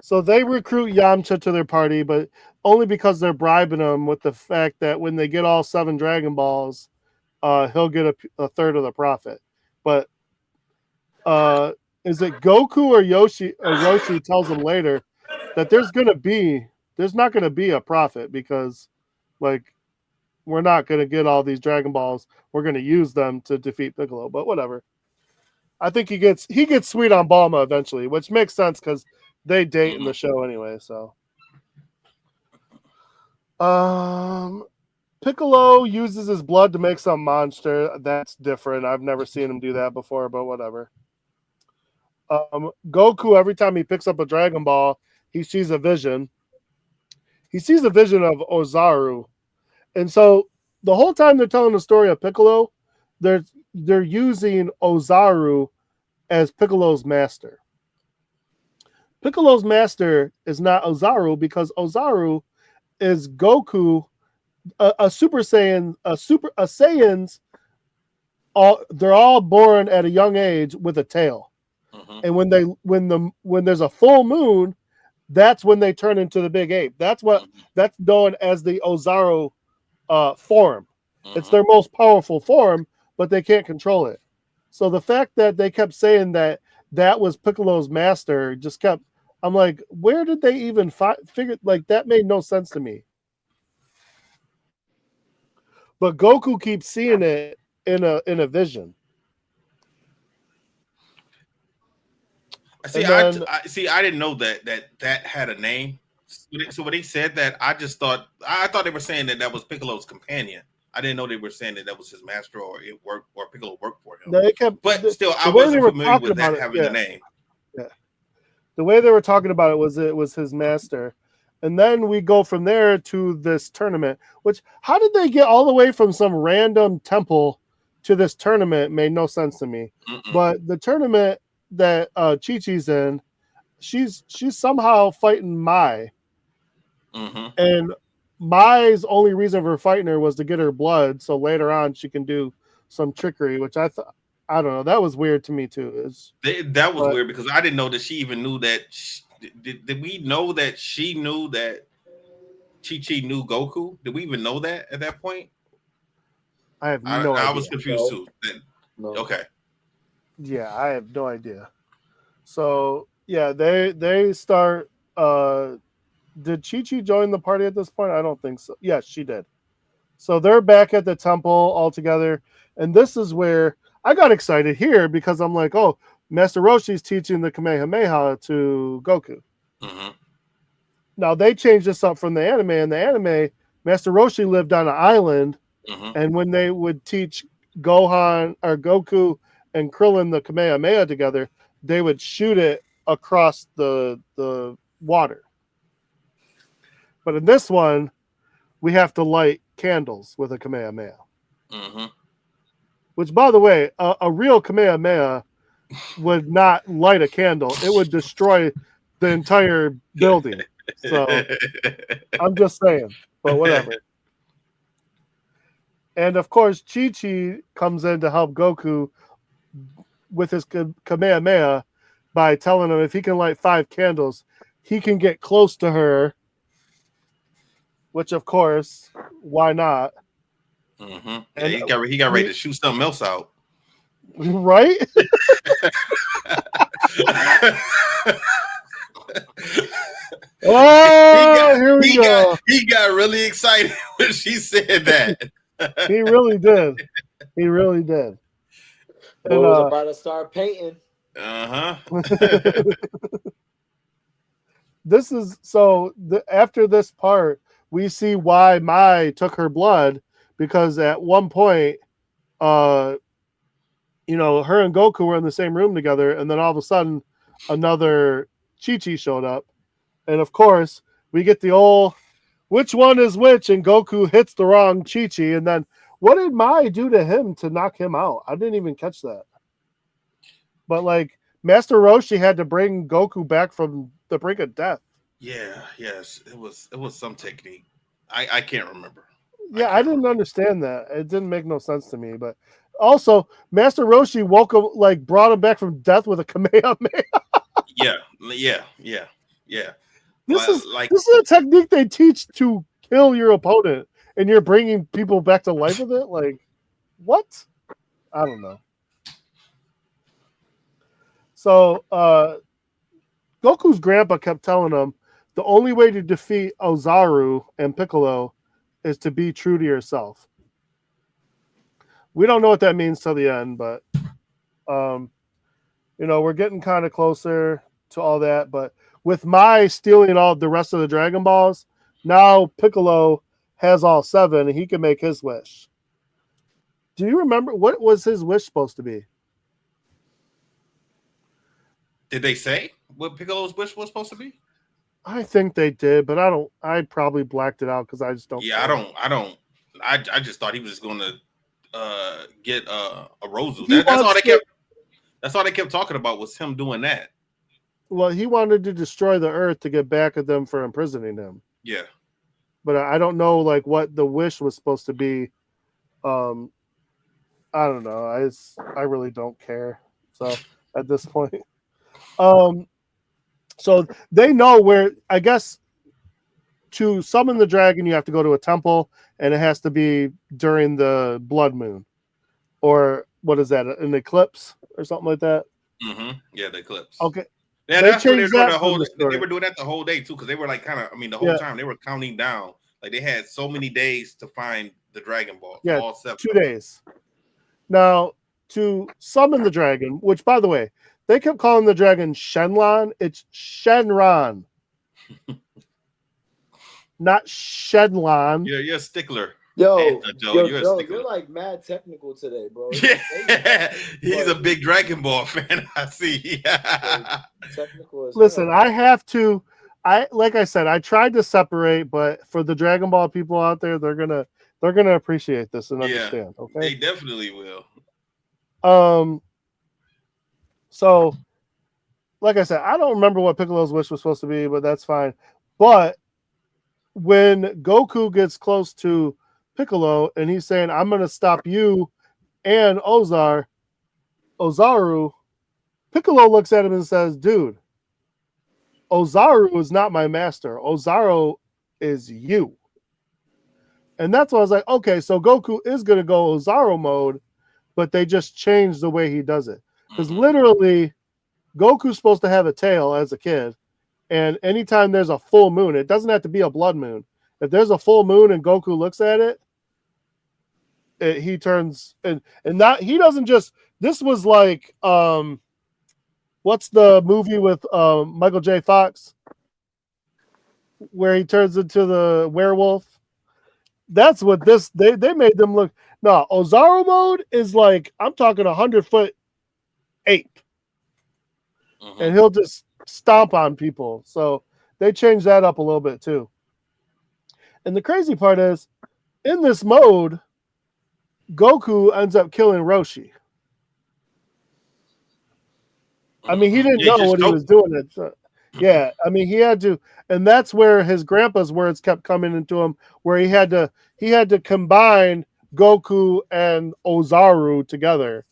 Speaker 4: So they recruit Yamcha to their party, but only because they're bribing him with the fact that when they get all 7 Dragon Balls, he'll get a third of the profit. But is it Goku or Yoshi? Or Yoshi tells them later that there's not going to be a profit because, like, we're not going to get all these Dragon Balls. We're going to use them to defeat Piccolo. But whatever. I think he gets sweet on Bulma eventually, which makes sense because they date in the show anyway. So, Piccolo uses his blood to make some monster. That's different. I've never seen him do that before, but whatever. Goku, every time he picks up a Dragon Ball, he sees a vision. He sees a vision of Ozaru. And so the whole time they're telling the story of Piccolo, they're using Ozaru as Piccolo's master. Piccolo's master is not Ozaru because Ozaru is Goku, a Super Saiyan, a Saiyans. They're all born at a young age with a tail. And when there's a full moon, that's when they turn into the big ape. That's known as the Ozaru form. It's their most powerful form, but they can't control it. So the fact that they kept saying that was Piccolo's master I'm like, where did they even figure? Like, that made no sense to me. But Goku keeps seeing it in a vision.
Speaker 2: I didn't know that had a name. So when they said that, I thought they were saying that was Piccolo's companion. I didn't know they were saying that was his master or Piccolo worked for him. But still, I wasn't familiar with that having a name.
Speaker 4: Yeah. The way they were talking about it was his master. And then we go from there to this tournament, which, how did they get all the way from some random temple to this tournament? Made no sense to me. But the tournament that Chi-Chi's in, she's somehow fighting Mai. And Mai's only reason for fighting her was to get her blood, so later on she can do some trickery, which I don't know, that was weird to me too.
Speaker 2: That was weird because I didn't know that she even knew that. Did we know that she knew that Chi-Chi knew Goku? Did we even know that at that point?
Speaker 4: I have no idea.
Speaker 2: I was confused too. No. Okay.
Speaker 4: Yeah, I have no idea. So yeah, they start. Did Chi-Chi join the party at this point? I don't think so. Yes, she did. So they're back at the temple all together, and this is where I got excited here because I'm like, oh, Master Roshi's teaching the Kamehameha to Goku.
Speaker 2: Mm-hmm.
Speaker 4: Now they changed this up from the anime. In the anime, Master Roshi lived on an island,
Speaker 2: Mm-hmm.
Speaker 4: and when they would teach Gohan or Goku and Krillin the Kamehameha together, they would shoot it across the water. But in this one, we have to light candles with a Kamehameha.
Speaker 2: Mm-hmm.
Speaker 4: Which, by the way, a real Kamehameha would not light a candle. It would destroy the entire building. So I'm just saying, but whatever. And of course, Chi-Chi comes in to help Goku with his Kamehameha by telling him if he can light 5 candles, he can get close to her. Which, of course, why not?
Speaker 2: Mm-hmm. Yeah, he got ready to shoot something else out.
Speaker 4: Right? Here we go.
Speaker 2: He got really excited when she said that.
Speaker 4: He really did. He really did.
Speaker 3: Boy was about to start painting.
Speaker 4: This is so. After this part, we see why Mai took her blood, because at one point, her and Goku were in the same room together, and then all of a sudden, another Chi-Chi showed up, and of course, we get the old, which one is which, and Goku hits the wrong Chi-Chi, and then what did Mai do to him to knock him out? I didn't even catch that. But like Master Roshi had to bring Goku back from the brink of death.
Speaker 2: Yeah, yes, it was some technique. I can't remember.
Speaker 4: Yeah, I didn't understand that. It didn't make no sense to me. But also, Master Roshi woke him, brought him back from death with a Kamehameha.
Speaker 2: Yeah.
Speaker 4: This is a technique they teach to kill your opponent, and you're bringing people back to life with it. Like, what? I don't know. So, Goku's grandpa kept telling him the only way to defeat Ozaru and Piccolo is to be true to yourself. We don't know what that means till the end, but we're getting kind of closer to all that. But with Mai stealing all the rest of the Dragon Balls, now Piccolo has all 7 and he can make his wish. Do you remember what was his wish supposed to be?
Speaker 2: Did they say what Piccolo's wish was supposed to be?
Speaker 4: I think they did, but I probably blacked it out because I just don't.
Speaker 2: Yeah, I just thought he was just going to get a Rosu. That's all they kept talking about was him doing that.
Speaker 4: Well, he wanted to destroy the Earth to get back at them for imprisoning him.
Speaker 2: Yeah,
Speaker 4: but I don't know what the wish was supposed to be. I don't know. I really don't care. So at this point, so they know where. I guess to summon the dragon, you have to go to a temple, and it has to be during the blood moon, or what is that? An eclipse or something like that.
Speaker 2: Mm-hmm. Yeah, the eclipse.
Speaker 4: Okay.
Speaker 2: Yeah, that's what they were doing they were doing that the whole day too, because they were the whole time they were counting down. Like they had so many days to find the Dragon Ball.
Speaker 4: Yeah,
Speaker 2: all 7.
Speaker 4: 2 days. Now to summon the dragon, which by the way, they kept calling the dragon Shenlong. It's Shenron, not Shenlong.
Speaker 2: Yeah, you're a stickler.
Speaker 3: Joe, you're like mad technical today, bro.
Speaker 2: Yeah, he's a big Dragon Ball fan. I see.
Speaker 3: Technical.
Speaker 4: Listen, I have to. Like I said, I tried to separate, but for the Dragon Ball people out there, they're gonna appreciate this and understand. Okay,
Speaker 2: they definitely will.
Speaker 4: So, like I said, I don't remember what Piccolo's wish was supposed to be, but that's fine. But when Goku gets close to Piccolo and he's saying, I'm going to stop you and Ozaru, Piccolo looks at him and says, dude, Ozaru is not my master. Ozaru is you. And that's why I was like, okay, so Goku is going to go Ozaru mode, but they just changed the way he does it. Because literally, Goku's supposed to have a tail as a kid. And anytime there's a full moon, it doesn't have to be a blood moon. If there's a full moon and Goku looks at it, he turns and not he doesn't just. This was like what's the movie with Michael J. Fox where he turns into the werewolf? That's what this they made them look. No, Ozaru mode is like I'm talking 100-foot ape, and he'll just stomp on people. So they changed that up a little bit too. And the crazy part is, in this mode, Goku ends up killing Roshi. I mean, he didn't know what he was doing. Yeah, I mean, he had to, and that's where his grandpa's words kept coming into him, where he had to combine Goku and Ozaru together,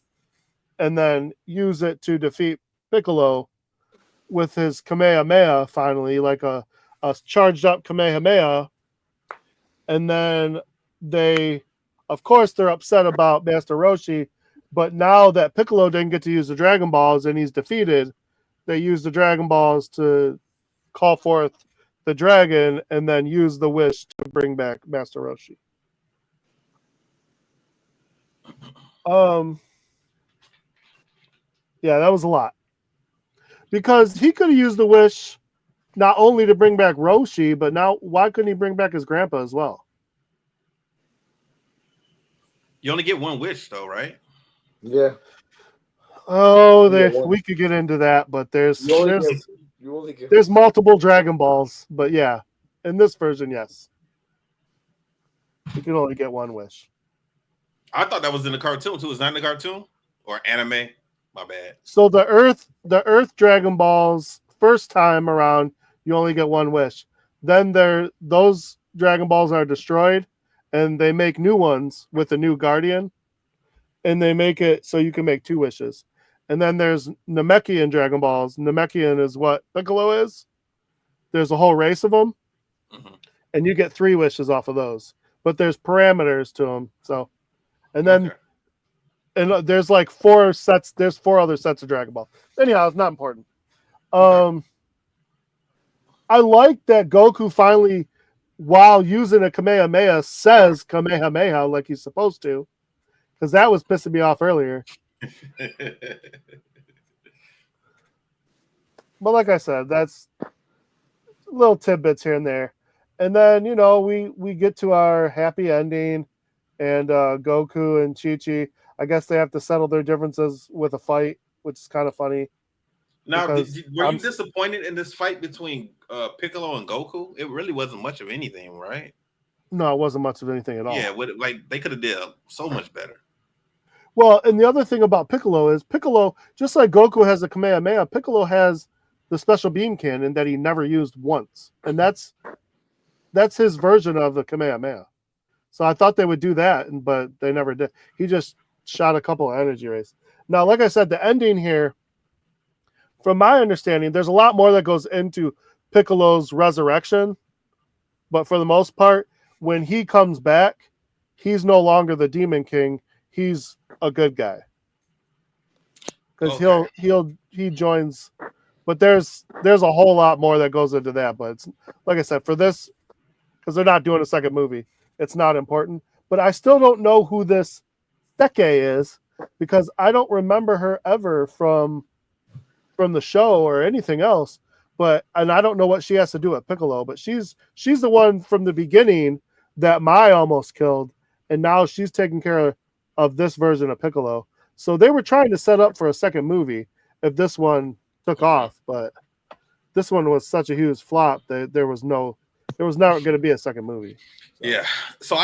Speaker 4: and then use it to defeat Piccolo with his Kamehameha. Finally, like a charged up Kamehameha, and then of course, they're upset about Master Roshi, but now that Piccolo didn't get to use the Dragon Balls and he's defeated, they use the Dragon Balls to call forth the dragon and then use the wish to bring back Master Roshi. Yeah, that was a lot. Because he could have used the wish not only to bring back Roshi, but now why couldn't he bring back his grandpa as well?
Speaker 2: You only get one wish, though, right?
Speaker 3: Yeah.
Speaker 4: Oh, we could get into that, but there's multiple Dragon Balls, but yeah, in this version, yes, you can only get one wish.
Speaker 2: I thought that was in the cartoon too. Is that in the cartoon or anime? My bad.
Speaker 4: So the Earth Dragon Balls first time around, you only get one wish. Then those Dragon Balls are destroyed, and they make new ones with a new Guardian, and they make it so you can make two wishes. And then there's Namekian Dragon Balls. Namekian is what Piccolo is. There's a whole race of them, and you get 3 wishes off of those. But there's parameters to them. So, and then and there's like 4 sets. There's 4 other sets of Dragon Ball. Anyhow, it's not important. I like that Goku finally, while using a Kamehameha, says Kamehameha like he's supposed to, because that was pissing me off earlier. But like I said, that's little tidbits here and there. And then, we get to our happy ending, and Goku and Chi-Chi, I guess they have to settle their differences with a fight, which is kind of funny.
Speaker 2: Now, were you disappointed in this fight between Piccolo and Goku? It really wasn't much of anything, right?
Speaker 4: No, it wasn't much of anything at all.
Speaker 2: Yeah, they could have did so much better.
Speaker 4: Well, and the other thing about Piccolo is just like Goku has a Kamehameha, Piccolo has the special beam cannon that he never used once. And that's his version of the Kamehameha. So I thought they would do that, but they never did. He just shot a couple of energy rays. Now, like I said, the ending here, from my understanding, there's a lot more that goes into Piccolo's resurrection. But for the most part, when he comes back, he's no longer the Demon King. He's a good guy. Because he joins, but there's a whole lot more that goes into that. But it's, like I said, for this, because they're not doing a second movie, it's not important. But I still don't know who this Seke is, because I don't remember her ever from the show or anything else. And I don't know what she has to do with Piccolo, but she's the one from the beginning that Mai almost killed, and now she's taking care of this version of Piccolo. So they were trying to set up for a second movie if this one took off, but this one was such a huge flop that there was never going to be a second movie. So.
Speaker 2: Yeah. So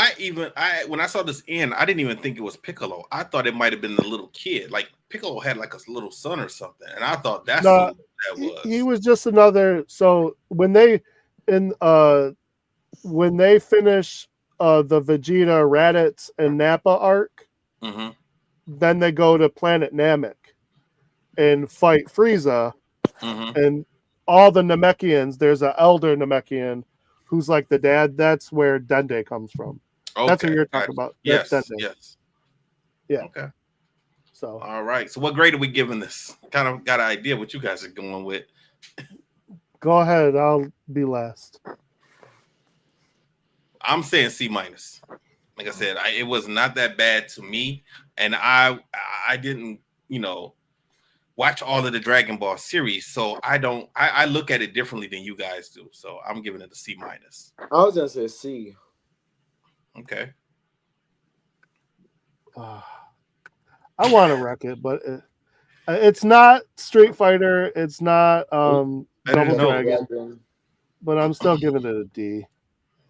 Speaker 2: when I saw this end, I didn't even think it was Piccolo. I thought it might have been the little kid. Like Piccolo had like a little son or something, and I thought that's what that was. He was just another.
Speaker 4: So when they finish the Vegeta, Raditz, and Nappa arc, then they go to Planet Namek and fight Frieza, and all the Namekians. There's an elder Namekian who's like the dad. That's where Dende comes from. Okay, that's what you're talking about.
Speaker 2: Yes, yes.
Speaker 4: Yeah.
Speaker 2: Okay.
Speaker 4: So.
Speaker 2: All right. So what grade are we giving this? Kind of got an idea what you guys are going with.
Speaker 4: Go ahead. I'll be last.
Speaker 2: I'm saying C-. Like I said, it was not that bad to me, and I didn't, watch all of the Dragon Ball series, so I look at it differently than you guys do. So I'm giving it a C minus.
Speaker 3: I was gonna say C.
Speaker 2: Okay.
Speaker 4: I want to wreck it, but it's not Street Fighter. It's not Double Dragon. But I'm still giving it a D.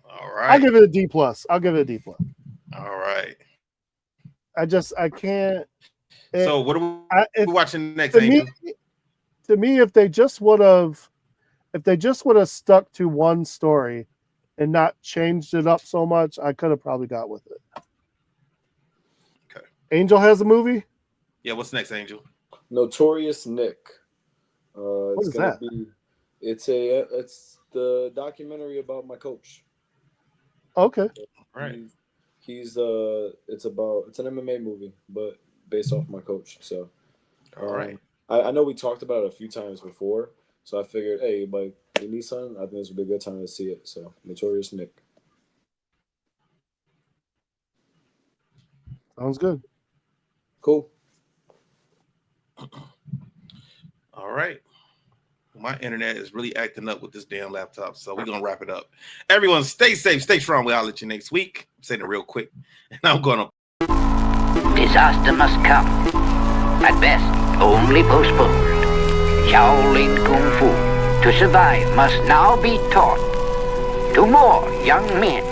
Speaker 2: All right.
Speaker 4: I'll give it a D plus. I'll give it a D plus.
Speaker 2: All right.
Speaker 4: I can't.
Speaker 2: So what are we watching next, Angel?
Speaker 4: To me, if they just would have stuck to one story and not changed it up so much, I could have probably got with it.
Speaker 2: Okay.
Speaker 4: Angel has a movie?
Speaker 2: Yeah, what's next, Angel?
Speaker 3: Notorious Nick.
Speaker 4: What is that?
Speaker 3: It's the documentary about my coach.
Speaker 4: Okay.
Speaker 2: Right.
Speaker 3: It's an MMA movie, but based off my coach. So
Speaker 2: all right.
Speaker 3: I know we talked about it a few times before, so I figured, hey, like, you need something, I think this would be a good time to see it. So Notorious Nick.
Speaker 4: Sounds good.
Speaker 3: Cool.
Speaker 2: All right. My internet is really acting up with this damn laptop, so we're gonna wrap it up. Everyone, stay safe, stay strong. We'll holler at you next week. I'm saying it real quick, and I'm gonna.
Speaker 1: Disaster must come. At best, only postponed. Shaolin Kung Fu, to survive, must now be taught to more young men.